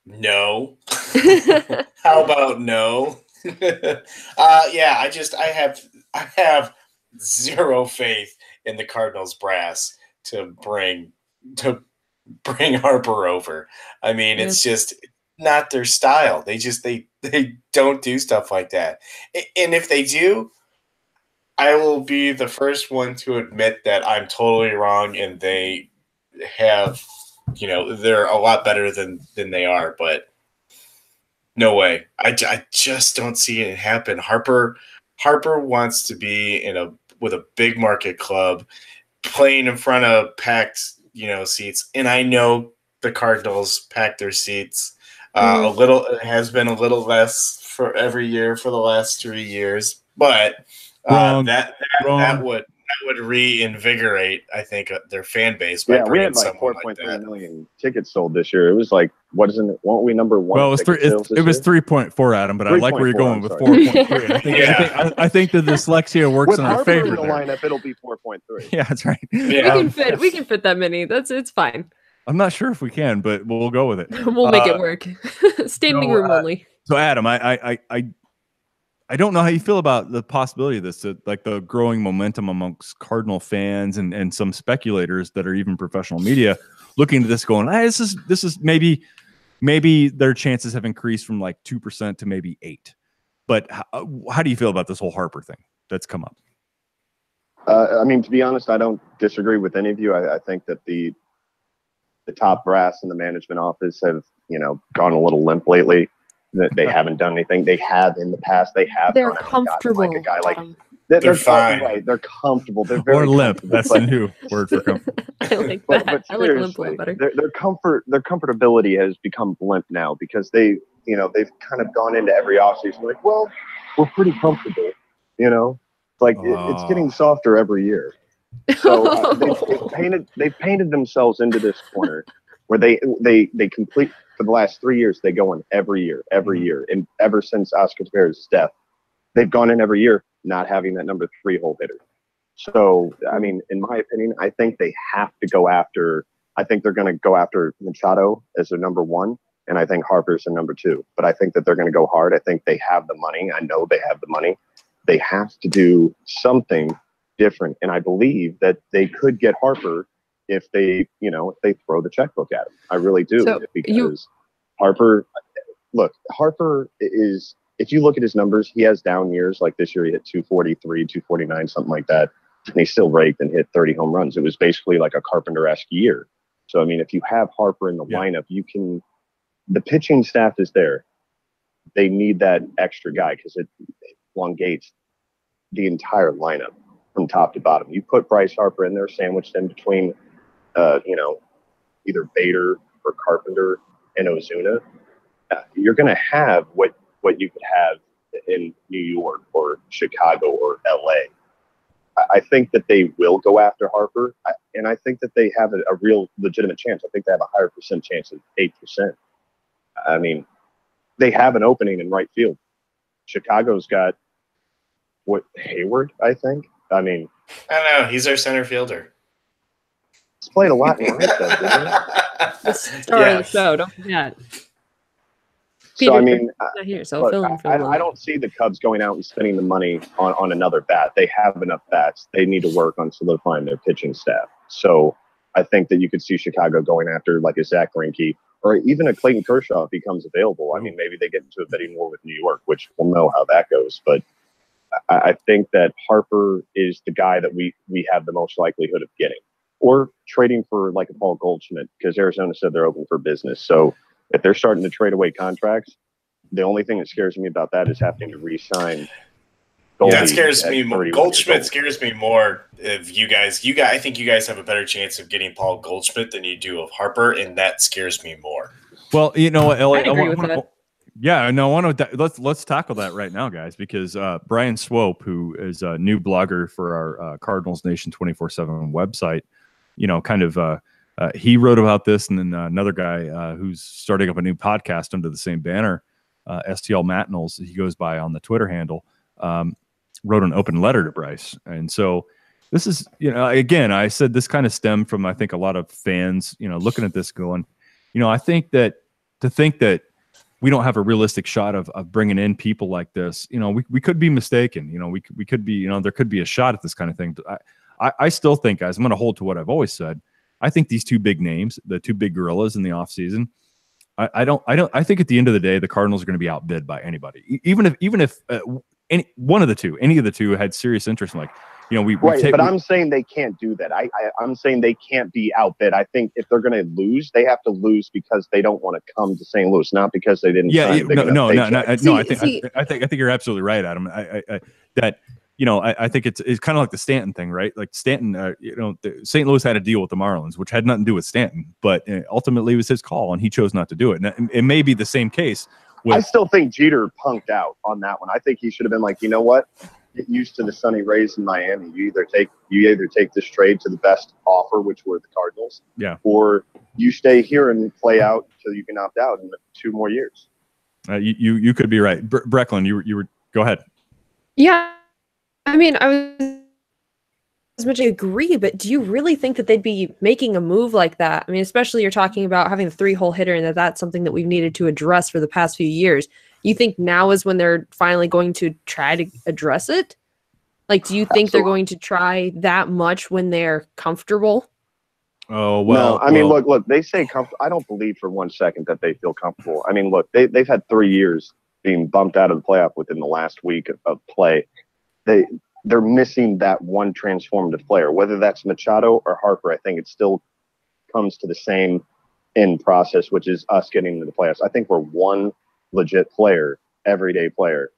No. How about no? I have zero faith in the Cardinals brass to bring Harper over. I mean, it's just not their style. They don't do stuff like that. And if they do, I will be the first one to admit that I'm totally wrong, and they have, you know, they're a lot better than they are, but no way. I just don't see it happen. Harper wants to be in with a big market club, playing in front of packed, seats. And I know the Cardinals pack their seats a little. It has been a little less for every year for the last 3 years, but that would reinvigorate, I think, their fan base by we bringing had like someone 4.3 like that. million tickets sold this year. It was like, weren't we number one? Well, it was 3.4, Adam, but I like where you're going with 4.3. I think the dyslexia works with in our Harper favor. In the there. lineup, it'll be 4.3. Yeah, that's right. Yeah. We can fit that many. It's fine. I'm not sure if we can, but we'll go with it. We'll make it work. Standing room only. So, Adam, I don't know how you feel about the possibility of this, like the growing momentum amongst Cardinal fans and some speculators that are even professional media looking at this, going, this is maybe their chances have increased from like 2% to maybe 8%. But how do you feel about this whole Harper thing that's come up? I mean, to be honest, I don't disagree with any of you. I think that the top brass in the management office have, gone a little limp lately. That they haven't done anything. They have in the past. They're comfortable. Like a guy like they're fine. Right. They're comfortable. They're very limp. That's the new word for comfortable. I like that. But I like limp a little better. Their comfortability has become limp now because they've kind of gone into every offseason like, well, we're pretty comfortable. Like it's getting softer every year. So they've painted themselves into this corner where they complete. For the last 3 years, they go in every year. And ever since Oscar Tavares' death, they've gone in every year not having that number 3 hole hitter. So, I mean, in my opinion, I think they have to go after – I think they're going to go after Machado as their number 1, and I think Harper's their number 2. But I think that they're going to go hard. I think they have the money. I know they have the money. They have to do something different, and I believe that they could get Harper – if they throw the checkbook at him. I really do. Because Harper is, if you look at his numbers, he has down years. Like this year, he hit 243, 249, something like that. And he still raked and hit 30 home runs. It was basically like a Carpenter-esque year. So, I mean, if you have Harper in the lineup, the pitching staff is there. They need that extra guy because it elongates the entire lineup from top to bottom. You put Bryce Harper in there, sandwiched in between either Bader or Carpenter and Ozuna, you're going to have what you could have in New York or Chicago or LA. I think that they will go after Harper, and I think that they have a real legitimate chance. I think they have a higher percent chance of 8%. I mean, they have an opening in right field. Chicago's got Hayward, I think. I mean, I don't know. He's our center fielder. He's played a lot in life, though, didn't he? The star of the show, don't forget. So, I mean, not here, so fill in for I don't see the Cubs going out and spending the money on another bat. They have enough bats. They need to work on solidifying their pitching staff. So I think that you could see Chicago going after like a Zach Greinke or even a Clayton Kershaw if he comes available. I mean, maybe they get into a bidding war with New York, which we'll know how that goes. But I think that Harper is the guy that we have the most likelihood of getting. Or trading for like a Paul Goldschmidt, because Arizona said they're open for business. So if they're starting to trade away contracts, the only thing that scares me about that is having to re-sign Goldie. That scares me more. Goldschmidt scares me more. If you guys, I think you guys have a better chance of getting Paul Goldschmidt than you do of Harper, and that scares me more. Well, you know what, Elliott, I agree with that. Yeah, no, let's tackle that right now, guys, because Brian Swope, who is a new blogger for our Cardinals Nation 24/7 website, he wrote about this, and then another guy who's starting up a new podcast under the same banner, STL Matinals, he goes by on the Twitter handle, wrote an open letter to Bryce. And so this is, again, I said this kind of stemmed from, I think, a lot of fans, looking at this going, I think that to think that we don't have a realistic shot of bringing in people like this, we could be mistaken. We could be, there could be a shot at this kind of thing. But I still think, guys, I'm going to hold to what I've always said. I think these two big names, the two big gorillas in the offseason, I think at the end of the day, the Cardinals are going to be outbid by anybody. Even if any of the two had serious interest in, but I'm saying they can't do that. I'm saying they can't be outbid. I think if they're going to lose, they have to lose because they don't want to come to St. Louis, not because they didn't. I think you're absolutely right, Adam. That I think it's kind of like the Stanton thing, right? Like Stanton, St. Louis had a deal with the Marlins, which had nothing to do with Stanton, but ultimately it was his call, and he chose not to do it. And it may be the same case. I still think Jeter punked out on that one. I think he should have been like, you know what? Get used to the sunny rays in Miami. You either take this trade to the best offer, which were the Cardinals, or you stay here and play out until you can opt out in 2 more years. You could be right, Brecklyn. You were go ahead. Yeah, I mean, I was as much agree, but do you really think that they'd be making a move like that? I mean, especially you're talking about having a 3-hole hitter, and that's something that we've needed to address for the past few years. You think now is when they're finally going to try to address it? Like, do you think they're going to try that much when they're comfortable? Oh, well. No, I mean, look, they say comfortable. I don't believe for 1 second that they feel comfortable. I mean, look, they've had 3 years being bumped out of the playoff within the last week of play. They're missing that one transformative player, whether that's Machado or Harper. I think it still comes to the same end process, which is us getting into the playoffs. I think we're one legit player, everyday player,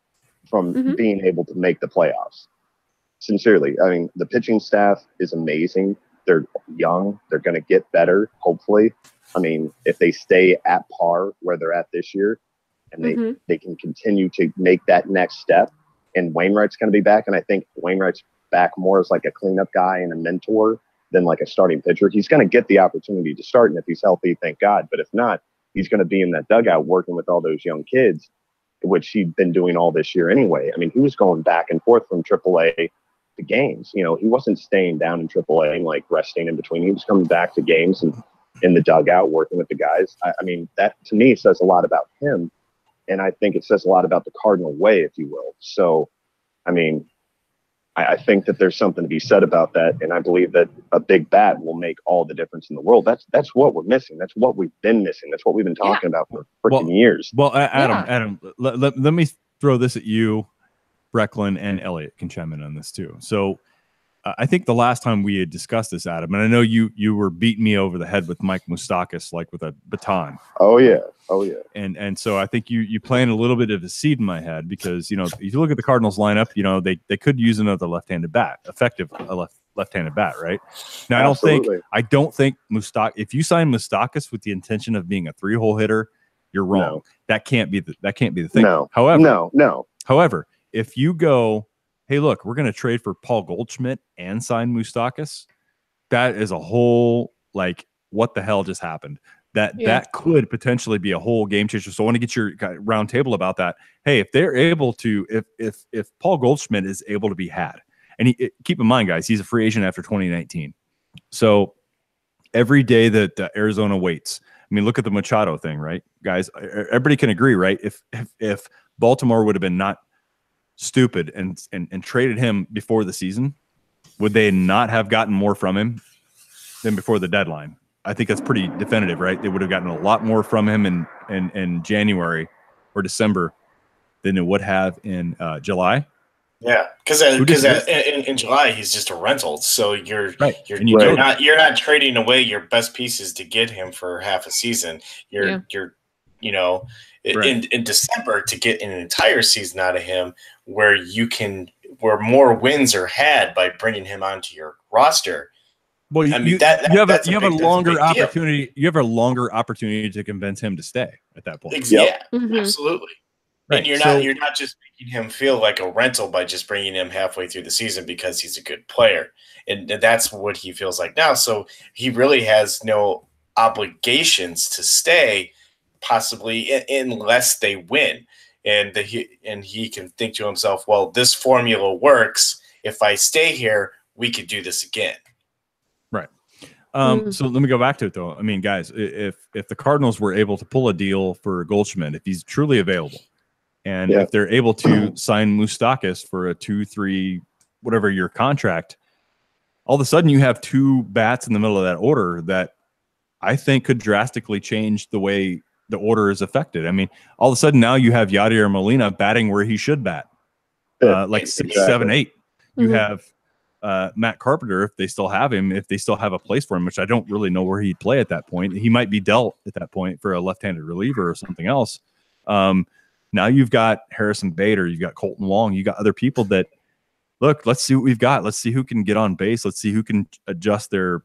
from being able to make the playoffs. Sincerely, I mean, the pitching staff is amazing. They're young. They're going to get better, hopefully. I mean, if they stay at par where they're at this year, and they can continue to make that next step, and Wainwright's going to be back, and I think Wainwright's back more as like a cleanup guy and a mentor than like a starting pitcher. He's going to get the opportunity to start, and if he's healthy, thank God. But if not, he's going to be in that dugout working with all those young kids, which he'd been doing all this year anyway. I mean, he was going back and forth from AAA to games. He wasn't staying down in AAA and like resting in between. He was coming back to games and in the dugout working with the guys. I mean, that to me says a lot about him. And I think it says a lot about the Cardinal way, if you will. So, I mean, I think that there's something to be said about that. And I believe that a big bat will make all the difference in the world. That's what we're missing. That's what we've been missing. That's what we've been talking about for freaking years. Well, Adam, let me throw this at you. Brecklyn and Elliott can chime in on this too. So I think the last time we had discussed this, Adam, and I know you were beating me over the head with Mike Moustakas like with a baton. Oh yeah. And so I think you planted a little bit of a seed in my head because if you look at the Cardinals lineup, they could use another left-handed bat, left-handed bat, right? Now I don't think if you sign Moustakas with the intention of being a 3-hole hitter, you're wrong. No. That can't be the thing. No. However, if you go, hey, look, we're going to trade for Paul Goldschmidt and sign Moustakas, that is a whole, like, what the hell just happened? That could potentially be a whole game changer. So I want to get your round table about that. Hey, if they're able to, if Paul Goldschmidt is able to be had, and keep in mind, guys, he's a free agent after 2019. So every day that Arizona waits, I mean, look at the Machado thing, right, guys? Everybody can agree, right? If Baltimore would have been not stupid and traded him before the season, would they not have gotten more from him than before the deadline? I think that's pretty definitive, right? They would have gotten a lot more from him in January or December than it would have in July. Yeah, because in July he's just a rental, so you're not trading away your best pieces to get him for half a season. You're in December to get an entire season out of him, where more wins are had by bringing him onto your roster. Well, you have a longer opportunity. You have a longer opportunity to convince him to stay at that point. Yeah, absolutely. Right. And you're not just making him feel like a rental by just bringing him halfway through the season because he's a good player, and that's what he feels like now. So he really has no obligations to stay, possibly unless they win, and he can think to himself, well, this formula works. If I stay here, we could do this again. Right. So let me go back to it, though. I mean, guys, if the Cardinals were able to pull a deal for Goldschmidt, if he's truly available, and if they're able to sign Moustakas for a 2-3 whatever year contract, all of a sudden you have 2 bats in the middle of that order that I think could drastically change the way the order is affected. I mean, all of a sudden now you have Yadier Molina batting where he should bat, like 6, 7, 8. You have Matt Carpenter, if they still have him, if they still have a place for him, which I don't really know where he'd play at that point. He might be dealt at that point for a left-handed reliever or something else. Now you've got Harrison Bader, you've got Colton Wong, you got other people that look, let's see what we've got. Let's see who can get on base. Let's see who can adjust their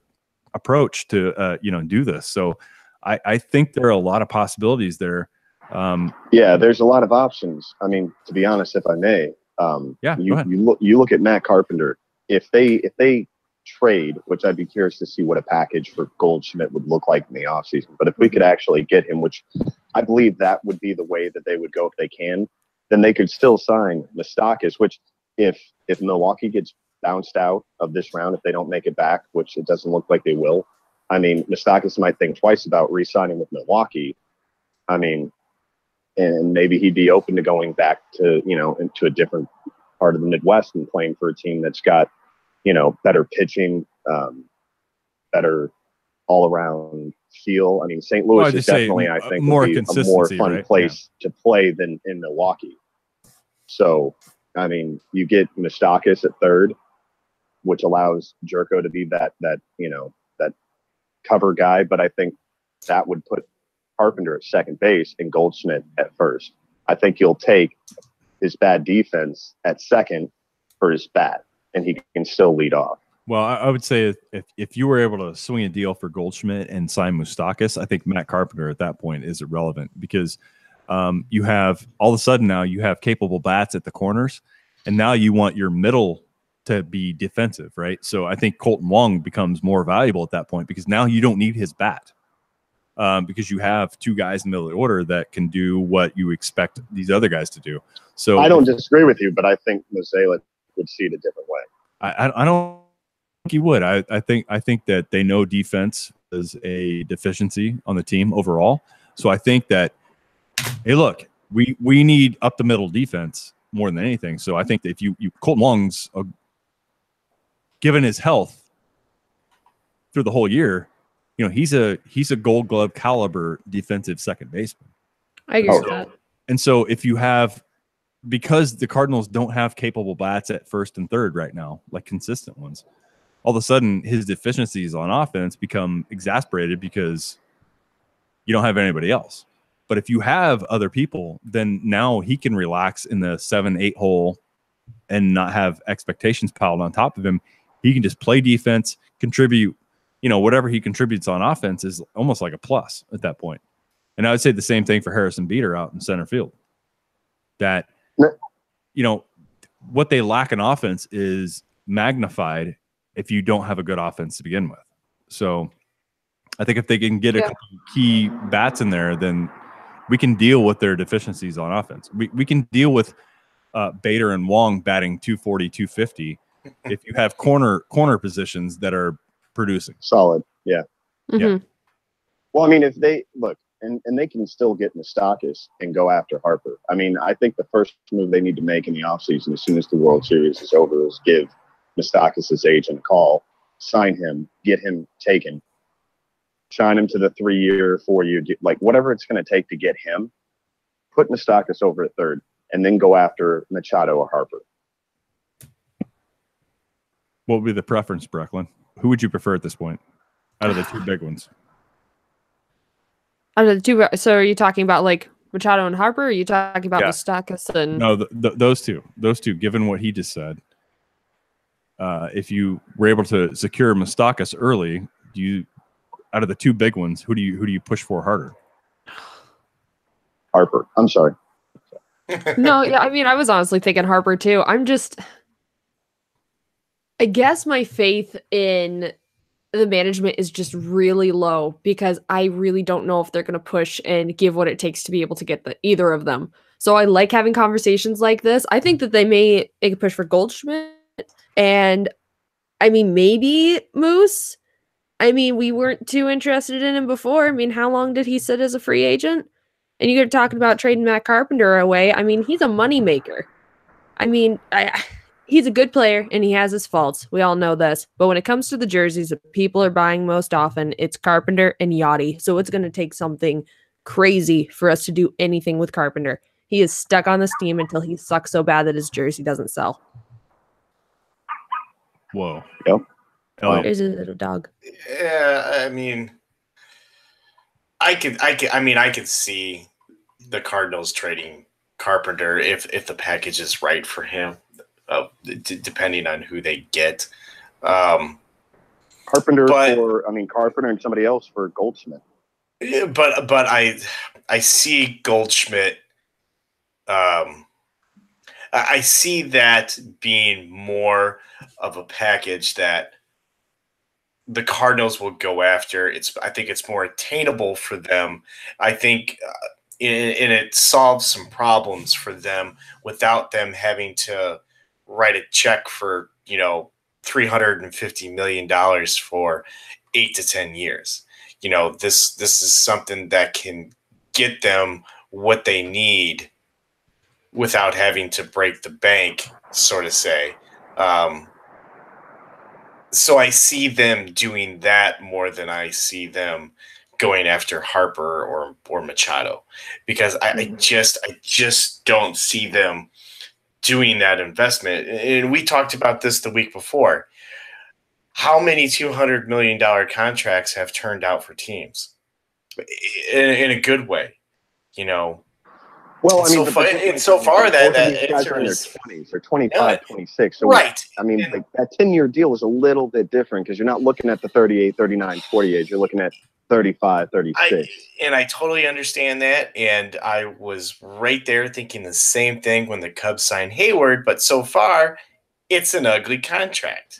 approach to do this. So I think there are a lot of possibilities there. Yeah, there's a lot of options. I mean, to be honest, if I may, you look at Matt Carpenter. If they trade, which I'd be curious to see what a package for Goldschmidt would look like in the offseason. But if we could actually get him, which I believe that would be the way that they would go if they can, then they could still sign Moustakas, which if Milwaukee gets bounced out of this round, if they don't make it back, which it doesn't look like they will, I mean, Moustakas might think twice about re-signing with Milwaukee. I mean, and maybe he'd be open to going back to, into a different part of the Midwest and playing for a team that's got, better pitching, better all-around feel. I mean, St. Louis is definitely, I think, more would be a more fun place to play than in Milwaukee. So, I mean, you get Moustakas at third, which allows Jerko to be that cover guy, but I think that would put Carpenter at second base and Goldschmidt at first. I think you'll take his bad defense at second for his bat, and he can still lead off. Well, I would say if you were able to swing a deal for Goldschmidt and sign Moustakas, I think Matt Carpenter at that point is irrelevant because you have all of a sudden now you have capable bats at the corners, and now you want your middle to be defensive, right? So I think Colton Wong becomes more valuable at that point because now you don't need his bat because you have two guys in the middle of the order that can do what you expect these other guys to do. So I don't disagree with you, but I think Mozeliak would see it a different way. I don't think he would. I think that they know defense is a deficiency on the team overall. So I think that, hey, look, we need up the middle defense more than anything. So I think that if you Colton Wong's given his health through the whole year, he's a Gold Glove caliber defensive second baseman. I agree with that. And so if you have, because the Cardinals don't have capable bats at first and third right now, like consistent ones, all of a sudden his deficiencies on offense become exasperated because you don't have anybody else. But if you have other people, then now he can relax in the 7-8 hole and not have expectations piled on top of him. He can just play defense, contribute, whatever he contributes on offense is almost like a plus at that point. And I would say the same thing for Harrison Beater out in center field. That, what they lack in offense is magnified if you don't have a good offense to begin with. So I think if they can get a couple key bats in there, then we can deal with their deficiencies on offense. We can deal with Bader and Wong batting 240, 250 if you have corner positions that are producing. Solid, yeah. Mm-hmm. Yeah. Well, I mean, if they look, and they can still get Moustakas and go after Harper. I mean, I think the first move they need to make in the offseason as soon as the World Series is over is give Moustakas' agent a call, sign him, get him taken, sign him to the 3-year, 4-year, like whatever it's going to take to get him, put Moustakas over at third, and then go after Machado or Harper. What would be the preference, Brecklyn? Who would you prefer at this point out of the two big ones? Out of the two, so are you talking about like Machado and Harper? Or are you talking about Moustakas and? No, those two. Given what he just said, if you were able to secure Moustakas early, out of the two big ones, who do you push for harder? Harper. I'm sorry. No, yeah, I mean, I was honestly thinking Harper too. I guess my faith in the management is just really low because I really don't know if they're going to push and give what it takes to be able to get either of them. So I like having conversations like this. I think that they may make a push for Goldschmidt and I mean, maybe Moose. I mean, we weren't too interested in him before. I mean, how long did he sit as a free agent? And you're talking about trading Matt Carpenter away. I mean, he's a moneymaker. I mean, he's a good player and he has his faults. We all know this. But when it comes to the jerseys that people are buying most often, it's Carpenter and Yachty. So it's going to take something crazy for us to do anything with Carpenter. He is stuck on this team until he sucks so bad that his jersey doesn't sell. Whoa. Yep. Elliott. There's a little dog. Yeah, I mean, I could see the Cardinals trading Carpenter if the package is right for him. depending on who they get. Carpenter and somebody else for Goldschmidt. Yeah, but I see Goldschmidt. I see that being more of a package that the Cardinals will go after. I think it's more attainable for them. I think, and it solves some problems for them without them having to write a check for $350 million for 8 to 10 years. This is something that can get them what they need without having to break the bank, sort of say. So I see them doing that more than I see them going after Harper or Machado, because I just don't see them doing that investment. And we talked about this the week before. How many $200 million contracts have turned out for teams in a good way? Well, I mean, so far that these guys are in their 20s, they're 25, 26. So right. That 10-year deal is a little bit different because you're not looking at the 38, 39, 40 age. You're looking at 35, 36. I totally understand that. And I was right there thinking the same thing when the Cubs signed Hayward. But so far, it's an ugly contract.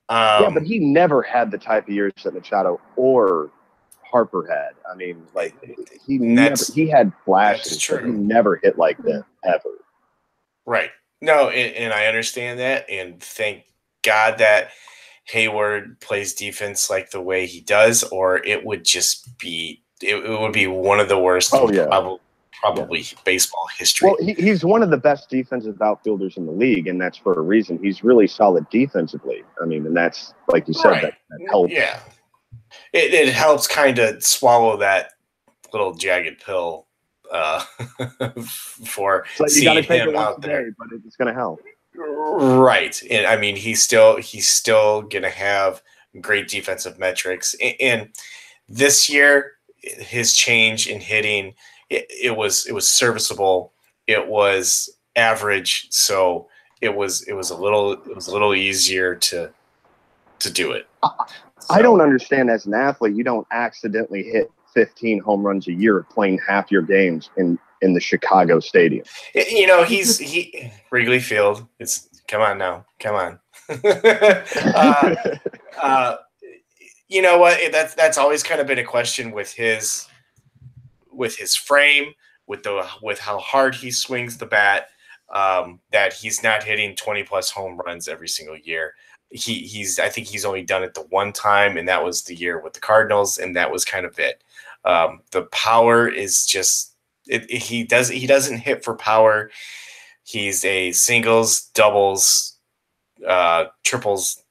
Yeah, but he never had the type of years that Machado or Harper had. I mean, he had flashes, but he never hit like that ever. Right. No, and I understand that, and thank God that Hayward plays defense like the way he does, or it would just be it would be one of the worst probably baseball history. Well, he's one of the best defensive outfielders in the league, and that's for a reason. He's really solid defensively. I mean, and that's, like you said, that helps. Yeah. It helps kind of swallow that little jagged pill for seeing him out there. But it's going to help. Right. And I mean, he's still going to have great defensive metrics. And this year, his change in hitting, it was serviceable. It was average. So it was a little easier to do it. I don't understand, as an athlete, you don't accidentally hit 15 home runs a year playing half your games in the Chicago stadium. He Wrigley Field. Come on now. Come on. You know what? That's always kind of been a question with his frame, with how hard he swings the bat, that he's not hitting 20 plus home runs every single year. I think he's only done it the one time, and that was the year with the Cardinals, and that was kind of it. The power is just he doesn't hit for power. He's a singles, doubles, triples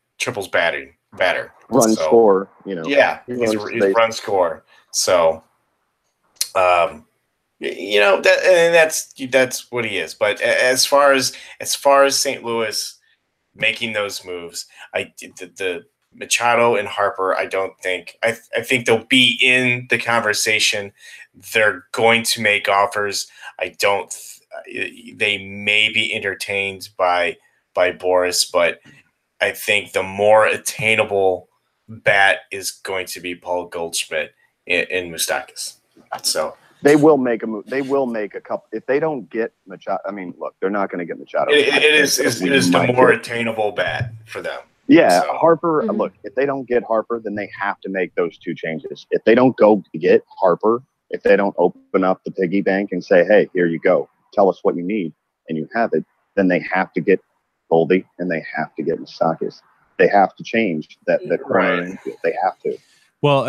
batter. Score, Yeah, he's run score. So, that's what he is. But as far as St. Louis making those moves, the Machado and Harper, I think they'll be in the conversation. They're going to make offers. They may be entertained by Boris, but I think the more attainable bat is going to be Paul Goldschmidt in Moustakas. So they will make a move. They will make a couple. If they don't get Machado, I mean, look, they're not going to get Machado. It is the more attainable bat for them. Yeah, so. Harper. Look, if they don't get Harper, then they have to make those two changes. If they don't go get Harper, if they don't open up the piggy bank and say, "Hey, here you go, tell us what you need," and you have it, then they have to get Goldie and they have to get Moustakas. They have to change that corner. They have to. Well,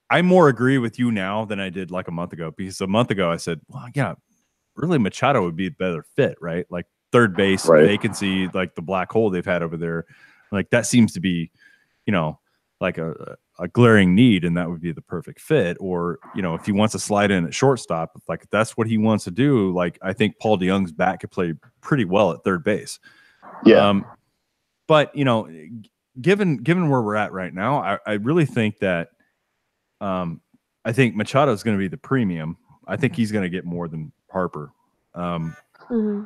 I more agree with you now than I did like a month ago, because a month ago I said, well, yeah, really Machado would be a better fit, right? Like third base vacancy, like the black hole they've had over there. Like that seems to be, like a glaring need, and that would be the perfect fit. Or, if he wants to slide in at shortstop, like if that's what he wants to do, like I think Paul DeYoung's bat could play pretty well at third base. Yeah. But, given where we're at right now, I really think that I think Machado is going to be the premium. I think he's going to get more than Harper. Mm-hmm.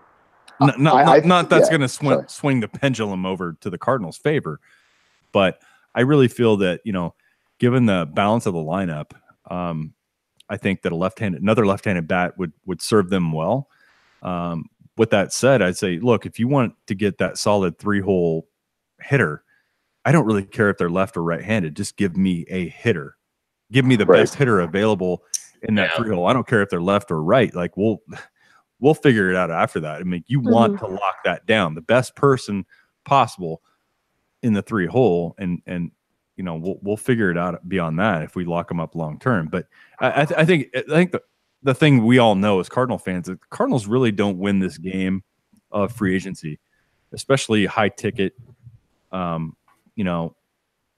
Not that's yeah, going to swing the pendulum over to the Cardinals' favor, but I really feel that, you know, given the balance of the lineup, I think that another left-handed bat would serve them well. With that said, I'd say, look, if you want to get that solid 3-hole hitter, I don't really care if they're left or right-handed. Just give me a hitter. Give me the best hitter available in that 3-hole. I don't care if they're left or right. Like we'll figure it out after that. I mean, you want to lock that down, the best person possible in the 3-hole, and you know, we'll figure it out beyond that if we lock them up long term. But I think the thing we all know as Cardinal fans, the Cardinals really don't win this game of free agency, especially high ticket, you know,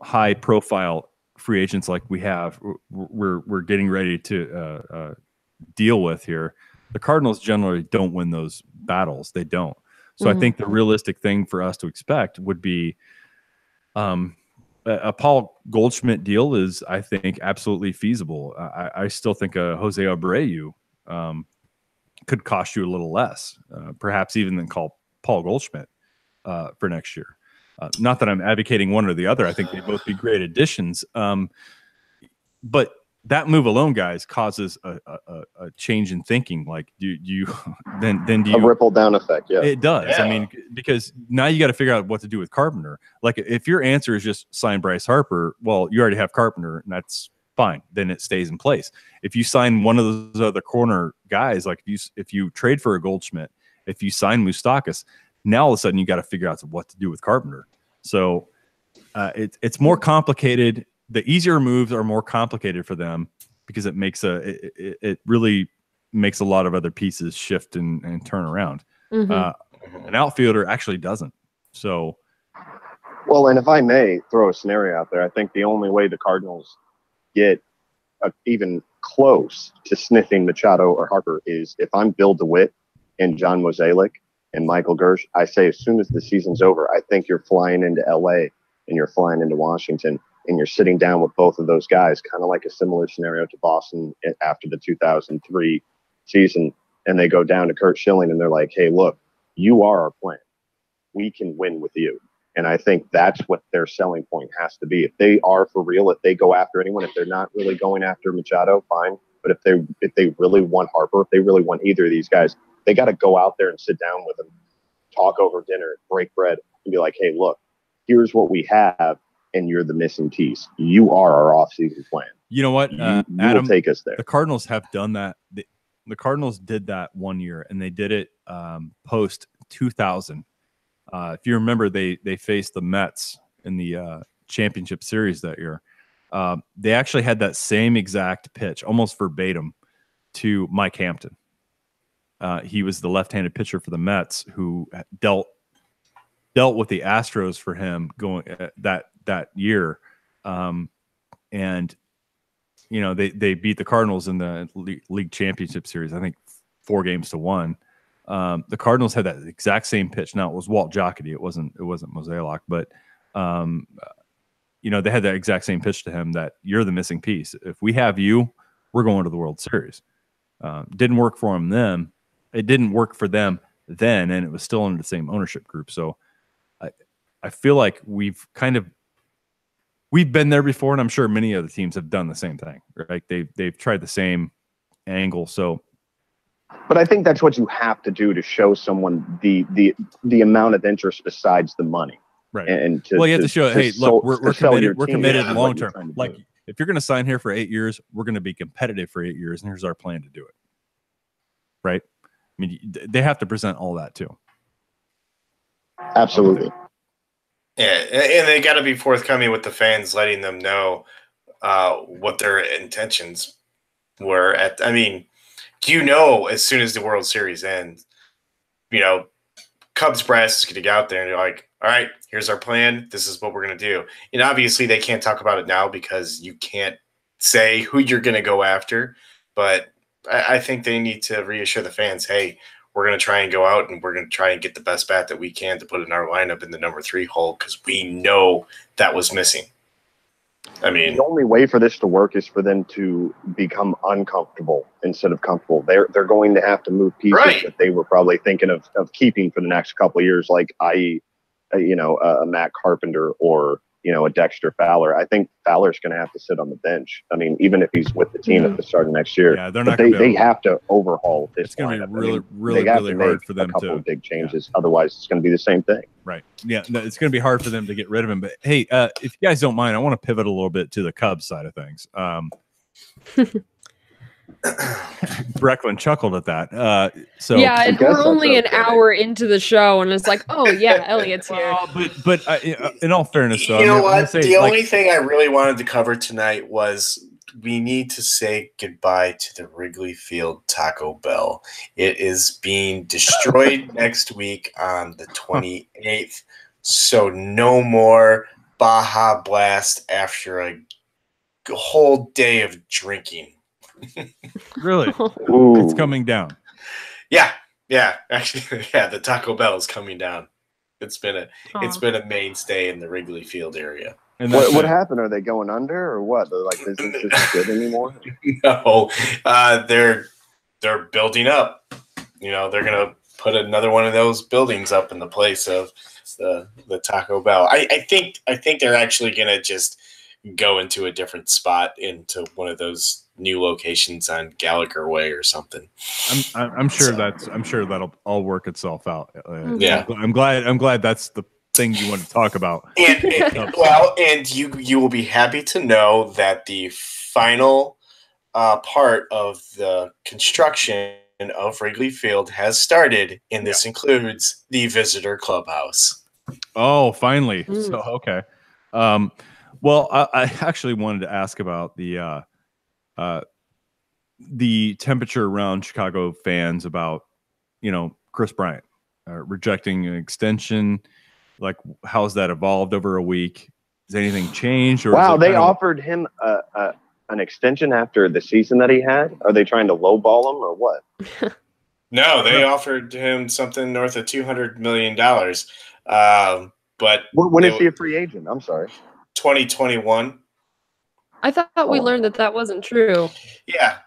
high profile free agents like we have. We're getting ready to deal with here. The Cardinals generally don't win those battles. They don't. So I think the realistic thing for us to expect would be a Paul Goldschmidt deal is, I think, absolutely feasible. I still think a Jose Abreu could cost you a little less, perhaps even than call Paul Goldschmidt for next year. Not that I'm advocating one or the other. I think they'd both be great additions. But that move alone, guys, causes a change in thinking. Like, do you a ripple down effect? Yeah, it does. Yeah. I mean, because now you got to figure out what to do with Carpenter. Like, if your answer is just sign Bryce Harper, well, you already have Carpenter, and that's fine. Then it stays in place. If you sign one of those other corner guys, like if you trade for a Goldschmidt, if you sign Moustakas, now all of a sudden you got to figure out what to do with Carpenter. So it's more complicated. The easier moves are more complicated for them because it makes it really makes a lot of other pieces shift and turn around. An outfielder actually doesn't. So, well, and if I may throw a scenario out there, I think the only way the Cardinals get even close to sniffing Machado or Harper is if I'm Bill DeWitt and John Mozeliak and Michael Gersh. I say as soon as the season's over, I think you're flying into LA and you're flying into Washington and you're sitting down with both of those guys, kind of like a similar scenario to Boston after the 2003 season. And they go down to Kurt Schilling and they're like, hey, look, you are our plan. We can win with you. And I think that's what their selling point has to be. If they are for real, if they go after anyone, if they're not really going after Machado, fine. But if they really want Harper, if they really want either of these guys, they got to go out there and sit down with them, talk over dinner, break bread, and be like, hey, look, here's what we have, and you're the missing piece. You are our offseason plan. You know what, you Adam, will take us there. The Cardinals have done that. The Cardinals did that one year, and they did it post 2000. If you remember, they faced the Mets in the championship series that year. They actually had that same exact pitch, almost verbatim, to Mike Hampton. He was the left-handed pitcher for the Mets who dealt with the Astros for him going that year, and you know they beat the Cardinals in the league championship series. I think 4-1. The Cardinals had that exact same pitch. Now it was Walt Jocketty. It wasn't Mozeliak, but you know, they had that exact same pitch to him that you're the missing piece. If we have you, we're going to the World Series. Didn't work for him then. It didn't work for them then, and it was still under the same ownership group. So I feel like we've been there before, and I'm sure many other teams have done the same thing. Right? They've tried the same angle. So, but I think that's what you have to do to show someone the amount of interest besides the money. Right. And you have to show, hey, look, we're committed. We're committed long term. Like, if you're going to sign here for 8 years, we're going to be competitive for 8 years, and here's our plan to do it. Right? I mean, they have to present all that too. Absolutely. Yeah, and they got to be forthcoming with the fans, letting them know what their intentions were. I mean, you know, as soon as the World Series ends, you know, Cubs brass is going to get out there and they're like, all right, here's our plan. This is what we're going to do. And obviously they can't talk about it now because you can't say who you're going to go after. But I think they need to reassure the fans, hey, we're going to try and go out and we're going to try and get the best bat that we can to put in our lineup in the number 3 hole because we know that was missing. I mean, the only way for this to work is for them to become uncomfortable instead of comfortable. They're going to have to move pieces that they were probably thinking of keeping for the next couple of years, like i.e., a Matt Carpenter or a Dexter Fowler. I think Fowler's going to have to sit on the bench. I mean, even if he's with the team at the start of next year, they're not. They have to overhaul this. It's going to be really really hard for them a couple of big changes. Otherwise, it's going to be the same thing. Right. Yeah. No, it's going to be hard for them to get rid of him. But hey, if you guys don't mind, I want to pivot a little bit to the Cubs side of things. Brecklyn chuckled at that. So yeah, and we're only an hour into the show, and it's like, oh yeah, Elliott's here. But in all fairness, though, you know what? The only thing I really wanted to cover tonight was we need to say goodbye to the Wrigley Field Taco Bell. It is being destroyed next week on the 28th. So no more Baja Blast after a whole day of drinking. Really? It's coming down. Yeah. Actually, the Taco Bell is coming down. It's been a mainstay in the Wrigley Field area. And what happened? Are they going under or what? They're like, business isn't good anymore? No, they're building up. They're gonna put another one of those buildings up in the place of the Taco Bell. I think they're actually gonna just go into a different spot, into one of those new locations on Gallagher Way or something. I'm sure that'll all work itself out. Yeah, I'm glad that's the thing you want to talk about. And you will be happy to know that the final part of the construction of Wrigley Field has started, and this includes the visitor clubhouse. Oh, finally. So okay. Well, I actually wanted to ask about the temperature around Chicago fans about, Chris Bryant rejecting an extension. Like, how's that evolved over a week? Has anything changed? Or wow, they offered him an extension after the season that he had? Are they trying to lowball him or what? No, they offered him something north of $200 million. But when is he a free agent? I'm sorry. 2021. I thought we learned that wasn't true. Yeah.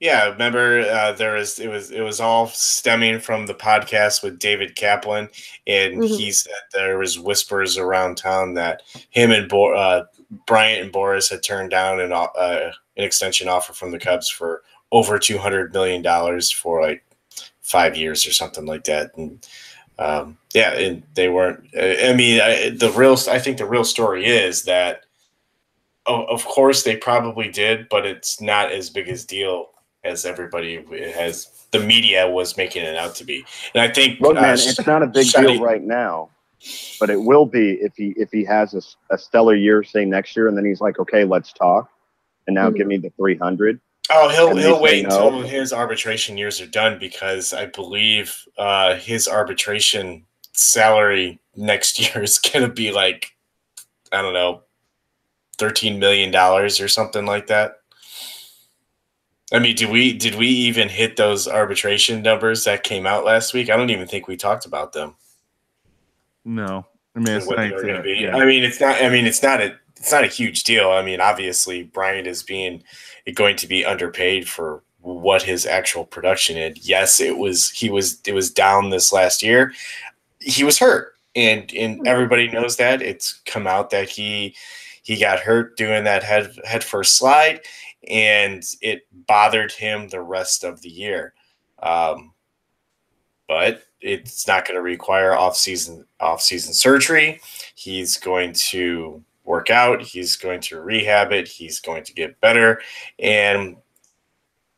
Remember, it was all stemming from the podcast with David Kaplan, and he said there was whispers around town that him and Bryant and Boris had turned down an extension offer from the Cubs for over $200 million for like 5 years or something like that. And and they weren't. I think the real story is that, of course, they probably did, but it's not as big a deal as the media was making it out to be. And I think, look, man, it's not a big deal right now, but it will be if he has a stellar year, say next year, and then he's like, okay, let's talk, and now give me the 300. Oh, he'll wait until his arbitration years are done, because I believe his arbitration salary next year is going to be like, I don't know, $13 million or something like that. I mean, did we even hit those arbitration numbers that came out last week? I don't even think we talked about them. No, I mean, what they're going to be. Yeah. I mean, it's not a huge deal. I mean, obviously, Bryant is going to be underpaid for what his actual production is. Yes, it was down this last year. He was hurt, and everybody knows that. It's come out that he got hurt doing that head first slide, and it bothered him the rest of the year. But it's not going to require off-season surgery. He's going to work out. He's going to rehab it. He's going to get better. And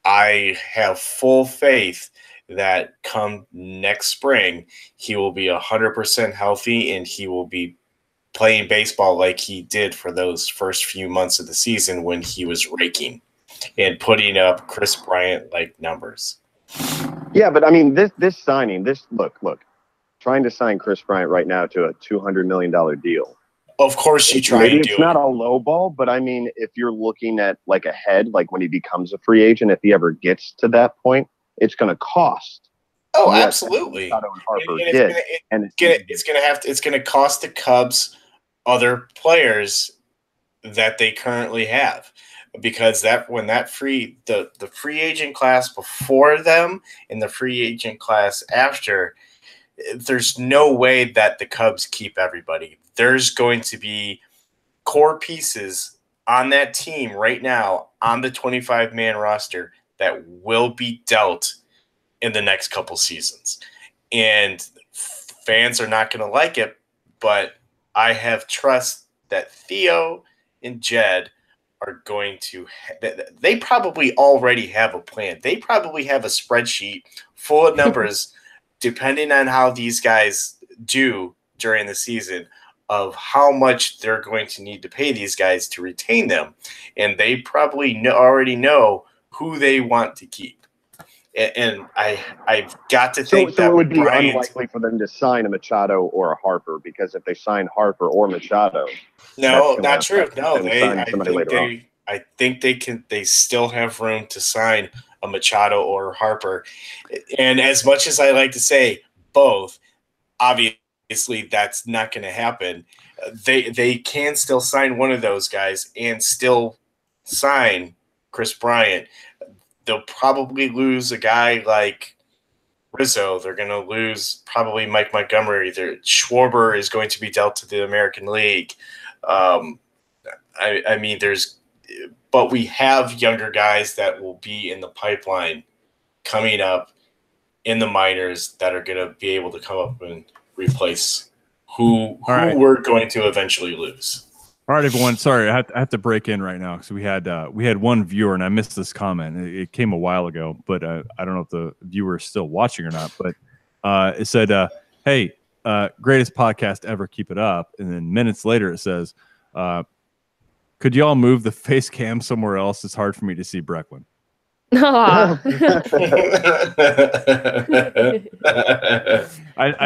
I have full faith that come next spring, he will be 100% healthy, and he will be playing baseball like he did for those first few months of the season when he was raking and putting up Chris Bryant-like numbers. Yeah, but I mean, this signing, look, trying to sign Chris Bryant right now to a $200 million deal. Of course you try and do it. It's not a low ball, but I mean, if you're looking at like ahead, like when he becomes a free agent, if he ever gets to that point, it's going to cost. Oh, absolutely. It's going to cost the Cubs other players that they currently have, because the free agent class before them and the free agent class after, there's no way that the Cubs keep everybody. There's going to be core pieces on that team right now on the 25-man roster that will be dealt in the next couple seasons. And fans are not going to like it, but I have trust that Theo and Jed are going to they probably already have a plan. They probably have a spreadsheet full of numbers depending on how these guys do during the season of how much they're going to need to pay these guys to retain them. And they probably already know who they want to keep. And I've got to think that it would be Bryant, unlikely for them to sign a Machado or a Harper, because if they sign Harper or Machado, no, not true. No, I think they still have room to sign a Machado or Harper. And as much as I like to say both, obviously that's not going to happen. They can still sign one of those guys and still sign Chris Bryant. They'll probably lose a guy like Rizzo. They're going to lose probably Mike Montgomery. Schwarber is going to be dealt to the American League. I mean, but we have younger guys that will be in the pipeline coming up in the minors that are going to be able to come up and replace who we're going to eventually lose. All right, everyone. Sorry, I have to break in right now because we had one viewer and I missed this comment. It came a while ago, but I don't know if the viewer is still watching or not. But it said, "Hey, greatest podcast ever. Keep it up." And then minutes later, it says, "Could y'all move the face cam somewhere else? It's hard for me to see Brecklyn." I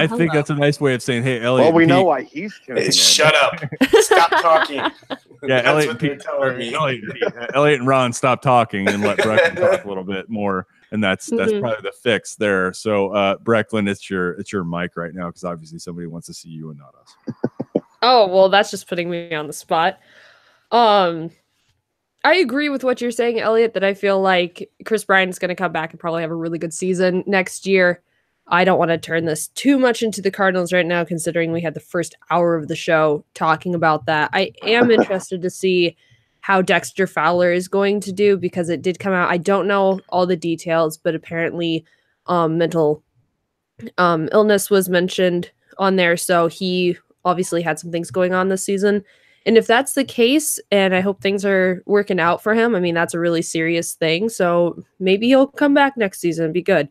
think that's a nice way of saying, "Hey, Elliott." Well, we know why he's tuning in. Shut up! Stop talking. Yeah, Elliott and Ron stop talking and let Brecklyn talk a little bit more, and that's probably the fix there. So, Brecklyn, it's your mic right now because obviously somebody wants to see you and not us. Oh well, that's just putting me on the spot. I agree with what you're saying, Elliott, that I feel like Chris Bryant is going to come back and probably have a really good season next year. I don't want to turn this too much into the Cardinals right now, considering we had the first hour of the show talking about that. I am interested to see how Dexter Fowler is going to do because it did come out. I don't know all the details, but apparently mental illness was mentioned on there. So he obviously had some things going on this season. And if that's the case, and I hope things are working out for him, I mean, that's a really serious thing. So maybe he'll come back next season and be good.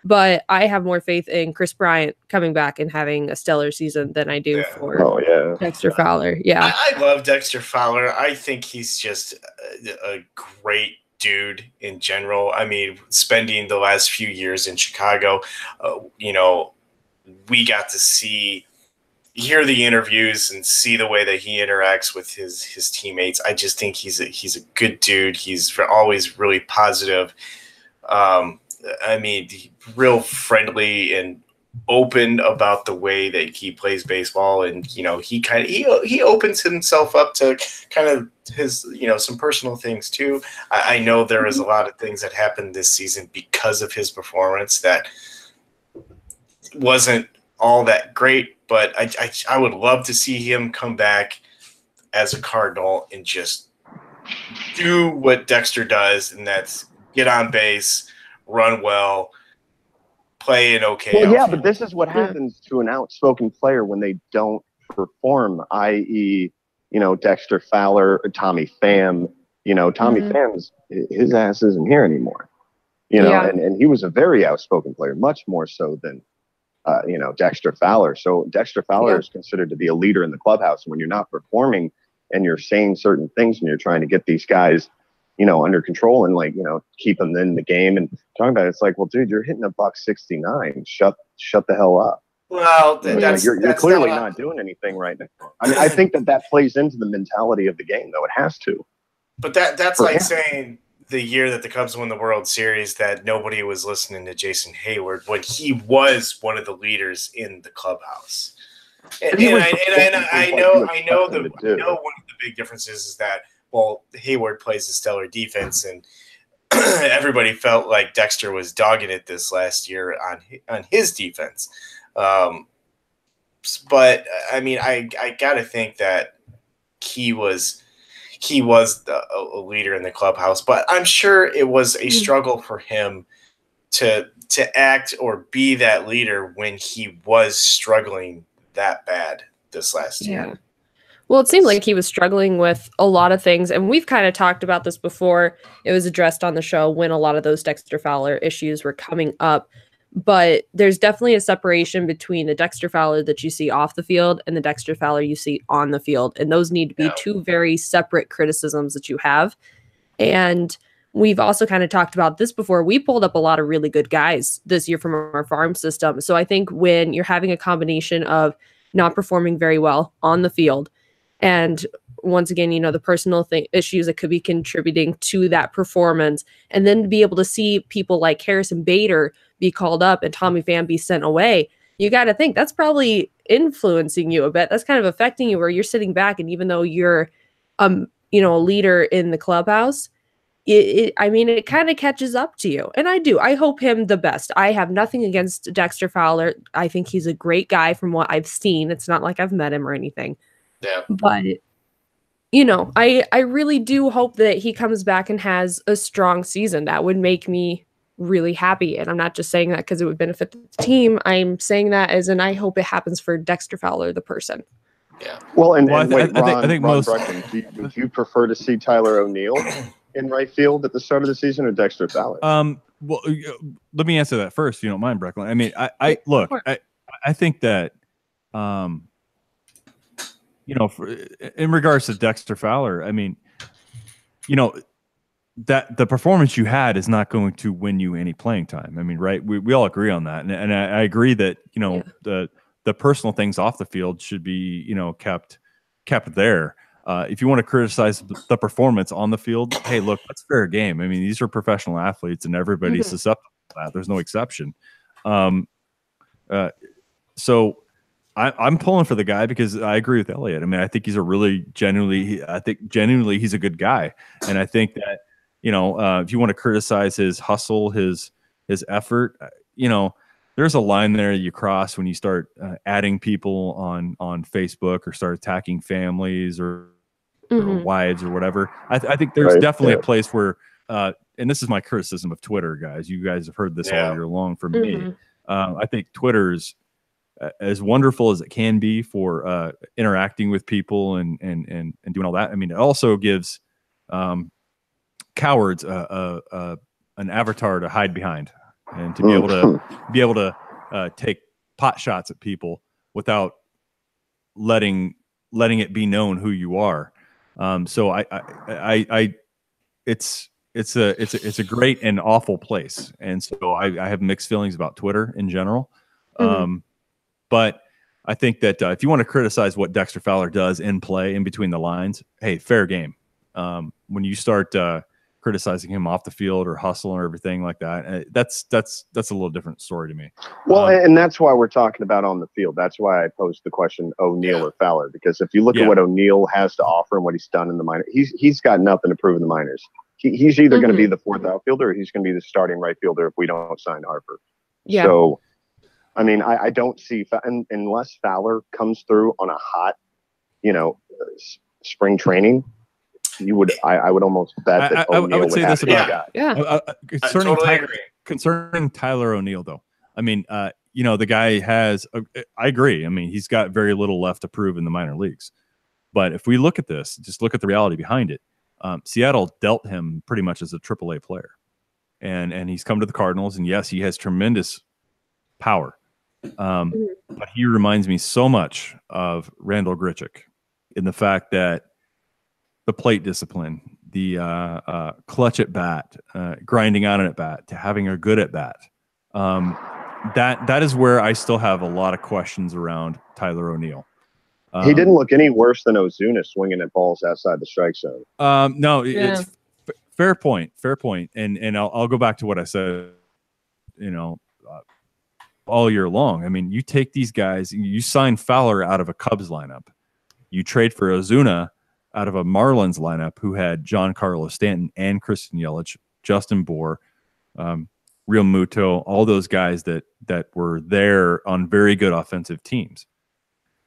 But I have more faith in Chris Bryant coming back and having a stellar season than I do for Dexter Fowler. Yeah. I love Dexter Fowler. I think he's just a great dude in general. I mean, spending the last few years in Chicago, we got to hear the interviews and see the way that he interacts with his teammates. I just think he's a good dude. He's always really positive. I mean, real friendly and open about the way that he plays baseball. And, he opens himself up to kind of his, some personal things too. I know there was a lot of things that happened this season because of his performance that wasn't all that great, but I would love to see him come back as a Cardinal and just do what Dexter does, and that's get on base, run well, play an okay Well, yeah, outfield. but this is what happens to an outspoken player when they don't perform, i.e., Dexter Fowler, or Tommy Pham. Tommy Pham's, his ass isn't here anymore. And he was a very outspoken player, much more so than Dexter Fowler. So Dexter Fowler is considered to be a leader in the clubhouse. When you're not performing and you're saying certain things and you're trying to get these guys, under control and keep them in the game and talking about it, it's like, well, dude, you're hitting $169. Shut the hell up. Well, you're clearly not doing anything right now. I mean, I think that plays into the mentality of the game, though. It has to. But that's like saying the year that the Cubs won the World Series that nobody was listening to Jason Hayward when he was one of the leaders in the clubhouse. And I know one of the big differences is that, well, Hayward plays a stellar defense, and everybody felt like Dexter was dogging it this last year on his defense. But I mean, I gotta think that he was a leader in the clubhouse, but I'm sure it was a struggle for him to act or be that leader when he was struggling that bad this last year. Well, it seemed like he was struggling with a lot of things, and we've kind of talked about this before. It was addressed on the show when a lot of those Dexter Fowler issues were coming up. But there's definitely a separation between the Dexter Fowler that you see off the field and the Dexter Fowler you see on the field. And those need to be two very separate criticisms that you have. And we've also kind of talked about this before. We pulled up a lot of really good guys this year from our farm system. So I think when you're having a combination of not performing very well on the field, and once again, you know, the personal issues that could be contributing to that performance, and then to be able to see people like Harrison Bader be called up and Tommy Pham be sent away, you got to think that's probably influencing you a bit. That's kind of affecting you where you're sitting back, and even though you're, you know, a leader in the clubhouse, I mean, it kind of catches up to you. And I hope him the best. I have nothing against Dexter Fowler. I think he's a great guy from what I've seen. It's not like I've met him or anything. Yeah. But, you know, I really do hope that he comes back and has a strong season. That would make me really happy. And I'm not just saying that because it would benefit the team. I'm saying that as in I hope it happens for Dexter Fowler, the person. Yeah. Well, I think most. Brecklyn, would you prefer to see Tyler O'Neill in right field at the start of the season or Dexter Fowler? Well, let me answer that first, if you don't mind, Brecklyn. I mean, I think that, you know, in regards to Dexter Fowler, I mean, you know, that the performance you had is not going to win you any playing time. I mean, right? We all agree on that, and I agree that, you know, the personal things off the field should be, you know, kept there. If you want to criticize the performance on the field, hey, look, that's fair game. I mean, these are professional athletes, and everybody's susceptible to that. There's no exception. So I'm pulling for the guy because I agree with Elliott. I mean, I think he's genuinely he's a good guy. And I think that, you know, if you want to criticize his hustle, his effort, you know, there's a line there you cross when you start adding people on Facebook or start attacking families or wives or whatever. I think there's definitely a place where, and this is my criticism of Twitter, guys. You guys have heard this all year long from me. I think Twitter's as wonderful as it can be for interacting with people and doing all that. I mean, it also gives cowards an avatar to hide behind and to be able to take pot shots at people without letting it be known who you are. So it's a great and awful place, and so I have mixed feelings about Twitter in general. But I think that if you want to criticize what Dexter Fowler does in play in between the lines, hey, fair game. When you start criticizing him off the field or hustle or everything like that, that's a little different story to me. Well, and that's why we're talking about on the field. That's why I posed the question, O'Neill or Fowler, because if you look at what O'Neill has to offer and what he's done in the minors, he's got nothing to prove in the minors. He's either going to be the fourth outfielder or he's going to be the starting right fielder if we don't sign Harper. Yeah. So, I mean, I don't see unless Fowler comes through on a hot, you know, spring training. I would almost bet that O'Neill I would say this about that. Concerning Tyler O'Neill, though. I mean, you know, the guy has. I agree. I mean, he's got very little left to prove in the minor leagues. But if we look at this, just look at the reality behind it. Seattle dealt him pretty much as a AAA player, and he's come to the Cardinals, and yes, he has tremendous power. But he reminds me so much of Randall Grichuk in the fact that the plate discipline, the clutch at bat, grinding out an at bat, to having a good at bat. That is where I still have a lot of questions around Tyler O'Neill. He didn't look any worse than Ozuna swinging at balls outside the strike zone. No, it's fair point. And I'll go back to what I said. You know, all year long. I mean, you take these guys, you sign Fowler out of a Cubs lineup, you trade for Ozuna out of a Marlins lineup who had Giancarlo Stanton and Christian Yelich, Justin Bour, Real Muto, all those guys that were there on very good offensive teams.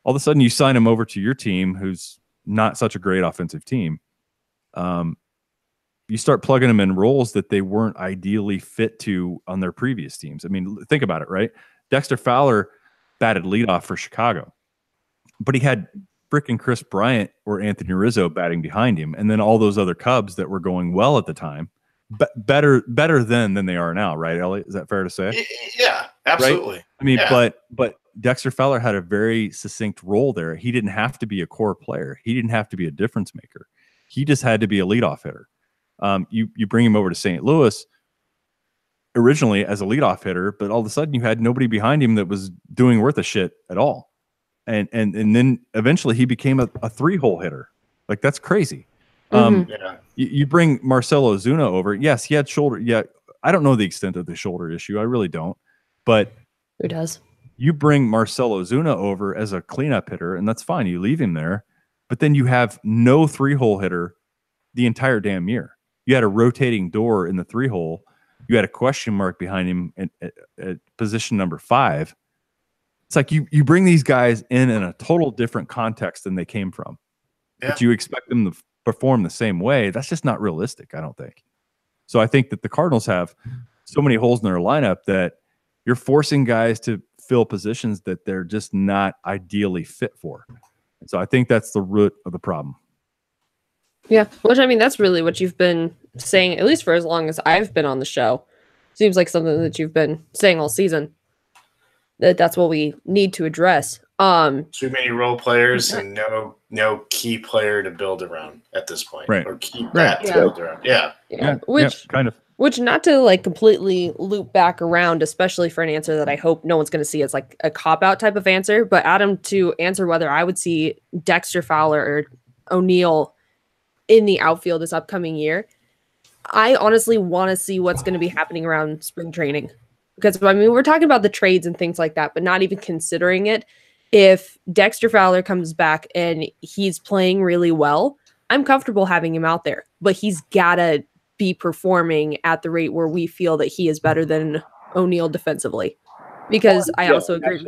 All of a sudden, you sign them over to your team, who's not such a great offensive team. You start plugging them in roles that they weren't ideally fit to on their previous teams. I mean, think about it, right? Dexter Fowler batted leadoff for Chicago, but he had frickin' Chris Bryant or Anthony Rizzo batting behind him, and then all those other Cubs that were going well at the time, better than they are now, right, Elliott? Is that fair to say? Yeah, absolutely. Right? I mean, yeah. but Dexter Fowler had a very succinct role there. He didn't have to be a core player. He didn't have to be a difference maker. He just had to be a leadoff hitter. You bring him over to St. Louis originally as a leadoff hitter, but all of a sudden you had nobody behind him that was doing worth a shit at all. And then eventually he became a 3-hole hitter. Like, that's crazy. You bring Marcelo Ozuna over. Yes, he had shoulder. Yeah, I don't know the extent of the shoulder issue. I really don't. But who does? You bring Marcelo Ozuna over as a cleanup hitter, and that's fine. You leave him there, but then you have no 3-hole hitter the entire damn year. You had a rotating door in the 3-hole. You had a question mark behind him at position number 5. It's like you bring these guys in a total different context than they came from, but you expect them to perform the same way. That's just not realistic, I don't think. So I think that the Cardinals have so many holes in their lineup that you're forcing guys to fill positions that they're just not ideally fit for. And so I think that's the root of the problem. Yeah, which, I mean, that's really what you've been saying, at least for as long as I've been on the show. Seems like something that you've been saying all season. That's what we need to address. Too many role players and no key player to build around at this point. Right. Or key bat to build around. Yeah. Which kind of. Which, not to like completely loop back around, especially for an answer that I hope no one's going to see as like a cop-out type of answer, but Adam, to answer whether I would see Dexter Fowler or O'Neill in the outfield this upcoming year, I honestly want to see what's going to be happening around spring training. Because, I mean, we're talking about the trades and things like that, but not even considering it. If Dexter Fowler comes back and he's playing really well, I'm comfortable having him out there, but he's got to be performing at the rate where we feel that he is better than O'Neill defensively. Because I also agree.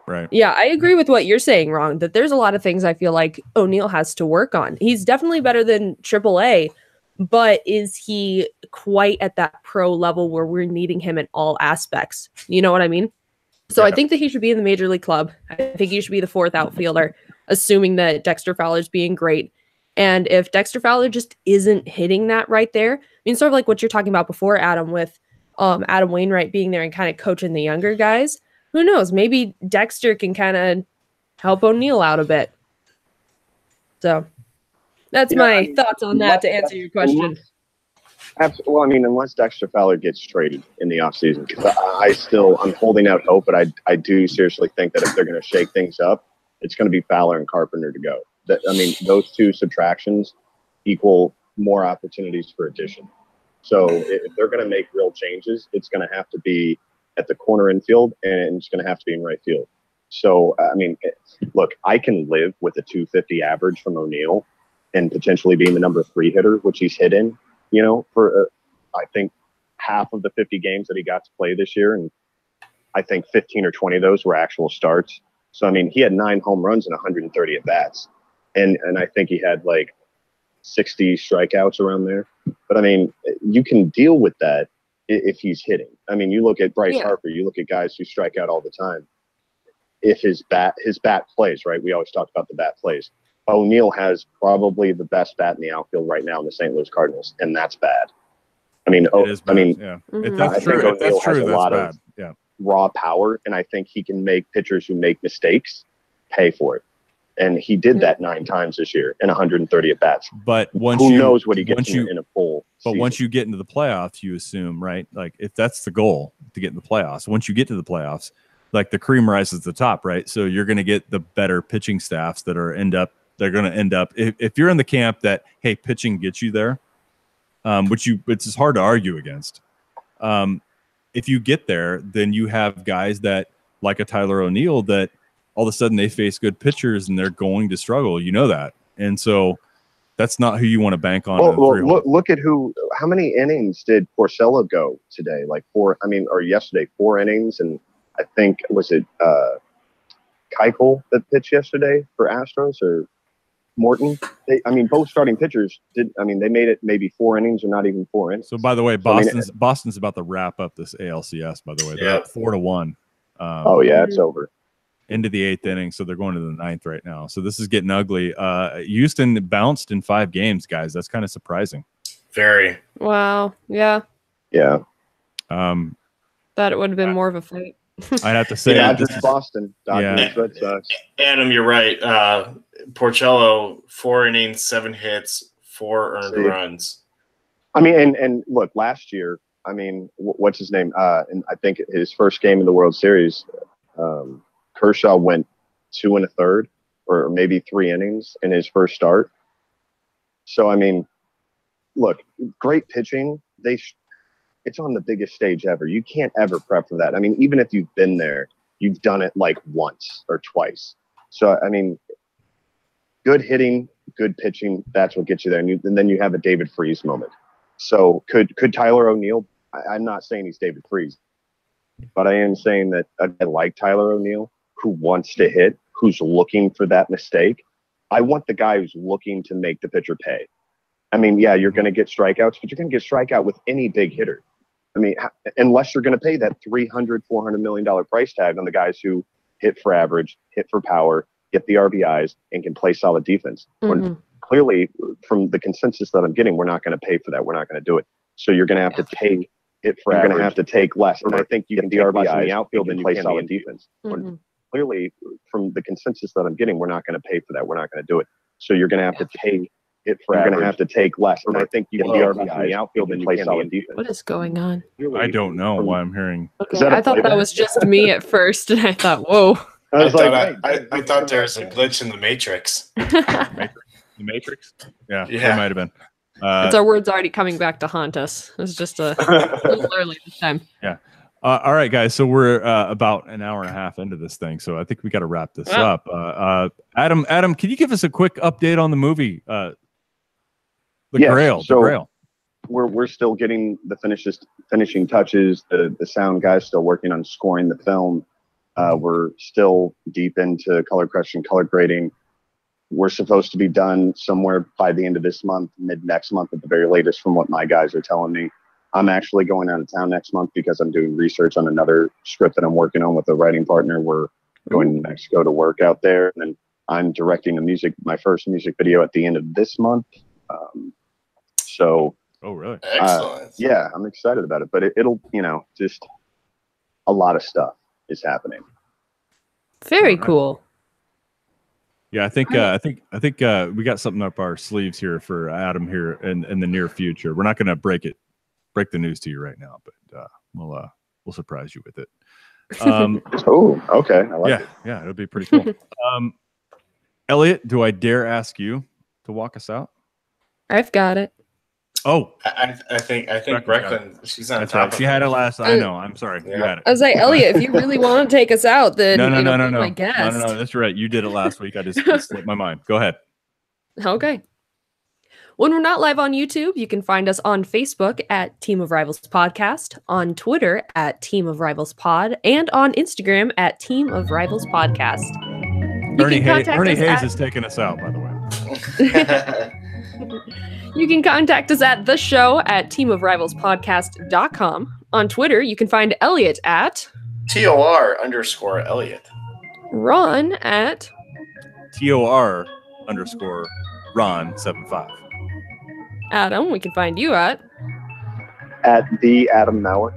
Right. Yeah, I agree with what you're saying, Ron, that there's a lot of things I feel like O'Neill has to work on. He's definitely better than AAA, but is he quite at that pro level where we're needing him in all aspects? You know what I mean? So I think that he should be in the major league club. I think he should be the 4th outfielder, assuming that Dexter Fowler's being great. And if Dexter Fowler just isn't hitting that right there, I mean, sort of like what you're talking about before, Adam, with Adam Wainwright being there and kind of coaching the younger guys, who knows? Maybe Dexter can kind of help O'Neill out a bit. So that's my thoughts on that to answer your question. Absolutely. Well, I mean, unless Dexter Fowler gets traded in the offseason, because I'm holding out hope, but I do seriously think that if they're going to shake things up, it's going to be Fowler and Carpenter to go. I mean, those two subtractions equal more opportunities for addition. So if they're going to make real changes, it's going to have to be at the corner infield, and it's going to have to be in right field. So, I mean, look, I can live with a 250 average from O'Neill and potentially being the number 3 hitter, which he's hit in, you know, for I think half of the 50 games that he got to play this year. And I think 15 or 20 of those were actual starts. So, I mean, he had 9 home runs and 130 at bats. And I think he had like 60 strikeouts around there. But I mean, you can deal with that if he's hitting. I mean, you look at Bryce Harper, you look at guys who strike out all the time. If his bat plays, right? We always talk about the bat plays. O'Neill has probably the best bat in the outfield right now in the St. Louis Cardinals, and that's bad. I mean, it is bad. I mean, yeah. I think O'Neill has a lot of raw power, and I think he can make pitchers who make mistakes pay for it. And he did that 9 times this year in 130 at bats. But who knows what he gets in a full season. Once you get into the playoffs, you assume, right? Like, if that's the goal, to get in the playoffs. Once you get to the playoffs, like, the cream rises to the top, right? So you're going to get the better pitching staffs that are they're going to end up. If you're in the camp that, hey, pitching gets you there, which is hard to argue against. If you get there, then you have guys that like a Tyler O'Neill, that all of a sudden they face good pitchers and they're going to struggle. You know that. And so that's not who you want to bank on. Well, look at how many innings did Porcello go today? Like yesterday, 4 innings. And I think, was it Keuchel that pitched yesterday for Astros, or Morton? Both starting pitchers did. They made it maybe 4 innings or not even 4 innings. So by the way, Boston's about to wrap up this ALCS, by the way. They're up 4-1. It's over. Into the 8th inning, so they're going to the 9th right now. So this is getting ugly. Houston bounced in 5 games, guys. That's kind of surprising. Very. Wow. Yeah. Yeah. Thought it would have been more of a fight. I'd have to say, this is Boston. Red Sox. Adam, you're right. Porcello, 4 innings, 7 hits, 4 earned runs. And look, last year, what's his name? And I think his first game in the World Series, Kershaw went 2 1/3 or maybe 3 innings in his first start. So, look, great pitching. It's on the biggest stage ever. You can't ever prep for that. Even if you've been there, you've done it like once or twice. So, good hitting, good pitching, that's what gets you there. And then you have a David Freese moment. So could Tyler O'Neill, I'm not saying he's David Freese, but I am saying that I like Tyler O'Neill, who wants to hit, who's looking for that mistake. I want the guy who's looking to make the pitcher pay. You're going to get strikeouts, but you're going to get strikeout with any big hitter. Unless you're going to pay that $300, $400 million price tag on the guys who hit for average, hit for power, get the RBIs, and can play solid defense. Mm-hmm. Clearly, from the consensus that I'm getting, we're not going to pay for that. We're not going to do it. So you're going to have to take hit for average. You're going to have to take less. And I think you can get the RBIs in the outfield and play solid defense. Mm-hmm. Clearly, from the consensus that I'm getting, we're not going to pay for that. We're not going to do it. So you're going to have to take hit for average. You're going to have to take less. And I think you can get the RBIs in the outfield and play solid defense. What is going on? I don't know why I'm hearing. Okay, I thought that was just me at first, and I thought, whoa. I thought there was a glitch in the Matrix. The Matrix? Yeah, it might have been. It's our words already coming back to haunt us. It's just a little early this time. Yeah. All right, guys. So we're about an hour and a half into this thing, so I think we got to wrap this up. Adam, can you give us a quick update on the movie, The Grail? So The Grail. We're still getting the finishing touches. The sound guys still working on scoring the film. We're still deep into color correction, color grading. We're supposed to be done somewhere by the end of this month, mid next month at the very latest, from what my guys are telling me. I'm actually going out of town next month because I'm doing research on another script that I'm working on with a writing partner. We're going to Mexico to work out there. And then I'm directing my first music video at the end of this month. Oh, really? Excellent. Yeah, I'm excited about it. But it'll, just a lot of stuff is happening. Very cool. Yeah, I think we got something up our sleeves here for Adam here in the near future. We're not going to break the news to you right now, but we'll surprise you with it. Oh, okay. I like it. Yeah, it'll be pretty cool. Elliott, do I dare ask you to walk us out? I've got it. Oh, I think Brecklyn, she's on that's top. right. She had it last. I know. I'm sorry. You had it. I was like, Elliott, if you really want to take us out, then no. my guest. No. That's right. You did it last week. I just slipped my mind. Go ahead. Okay. When we're not live on YouTube, you can find us on Facebook at Team of Rivals Podcast, on Twitter at Team of Rivals Pod, and on Instagram at Team of Rivals Podcast. Ernie Hayes is taking us out, by the way. You can contact us at the show at teamofrivalspodcast.com. On Twitter, you can find Elliott at TOR_Elliott. Ron at TOR_Ron75. Adam, we can find you at the Adam Mauer.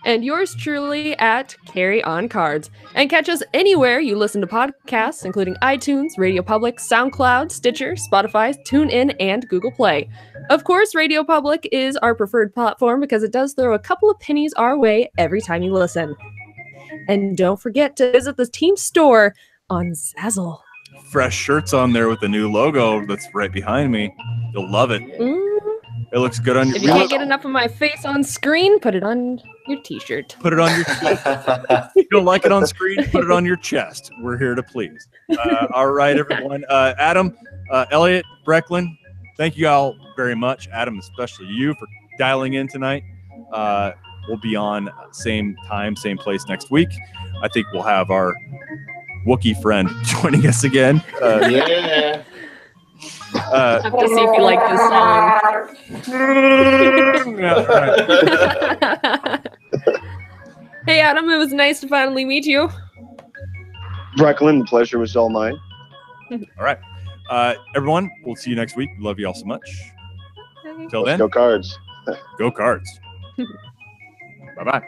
And yours truly at Carry On Cards. And catch us anywhere you listen to podcasts, including iTunes, Radio Public, SoundCloud, Stitcher, Spotify, TuneIn, and Google Play. Of course, Radio Public is our preferred platform because it does throw a couple of pennies our way every time you listen. And don't forget to visit the team store on Zazzle. Fresh shirts on there with the new logo that's right behind me. You'll love it. It looks good on your. If you can't get enough of my face on screen, put it on your T-shirt. Put it on your chest. If you don't like it on screen, put it on your chest. We're here to please. All right, everyone. Adam, Elliott, Brecklyn, thank you all very much. Adam, especially you for dialing in tonight. We'll be on same time, same place next week. I think we'll have our Wookiee friend joining us again. Yeah. I have to see if you like this song. Hey, Adam, it was nice to finally meet you. Brecklyn, the pleasure was all mine. All right. Everyone, we'll see you next week. Love you all so much. Till Let's then, go Cards. go Cards. Bye-bye.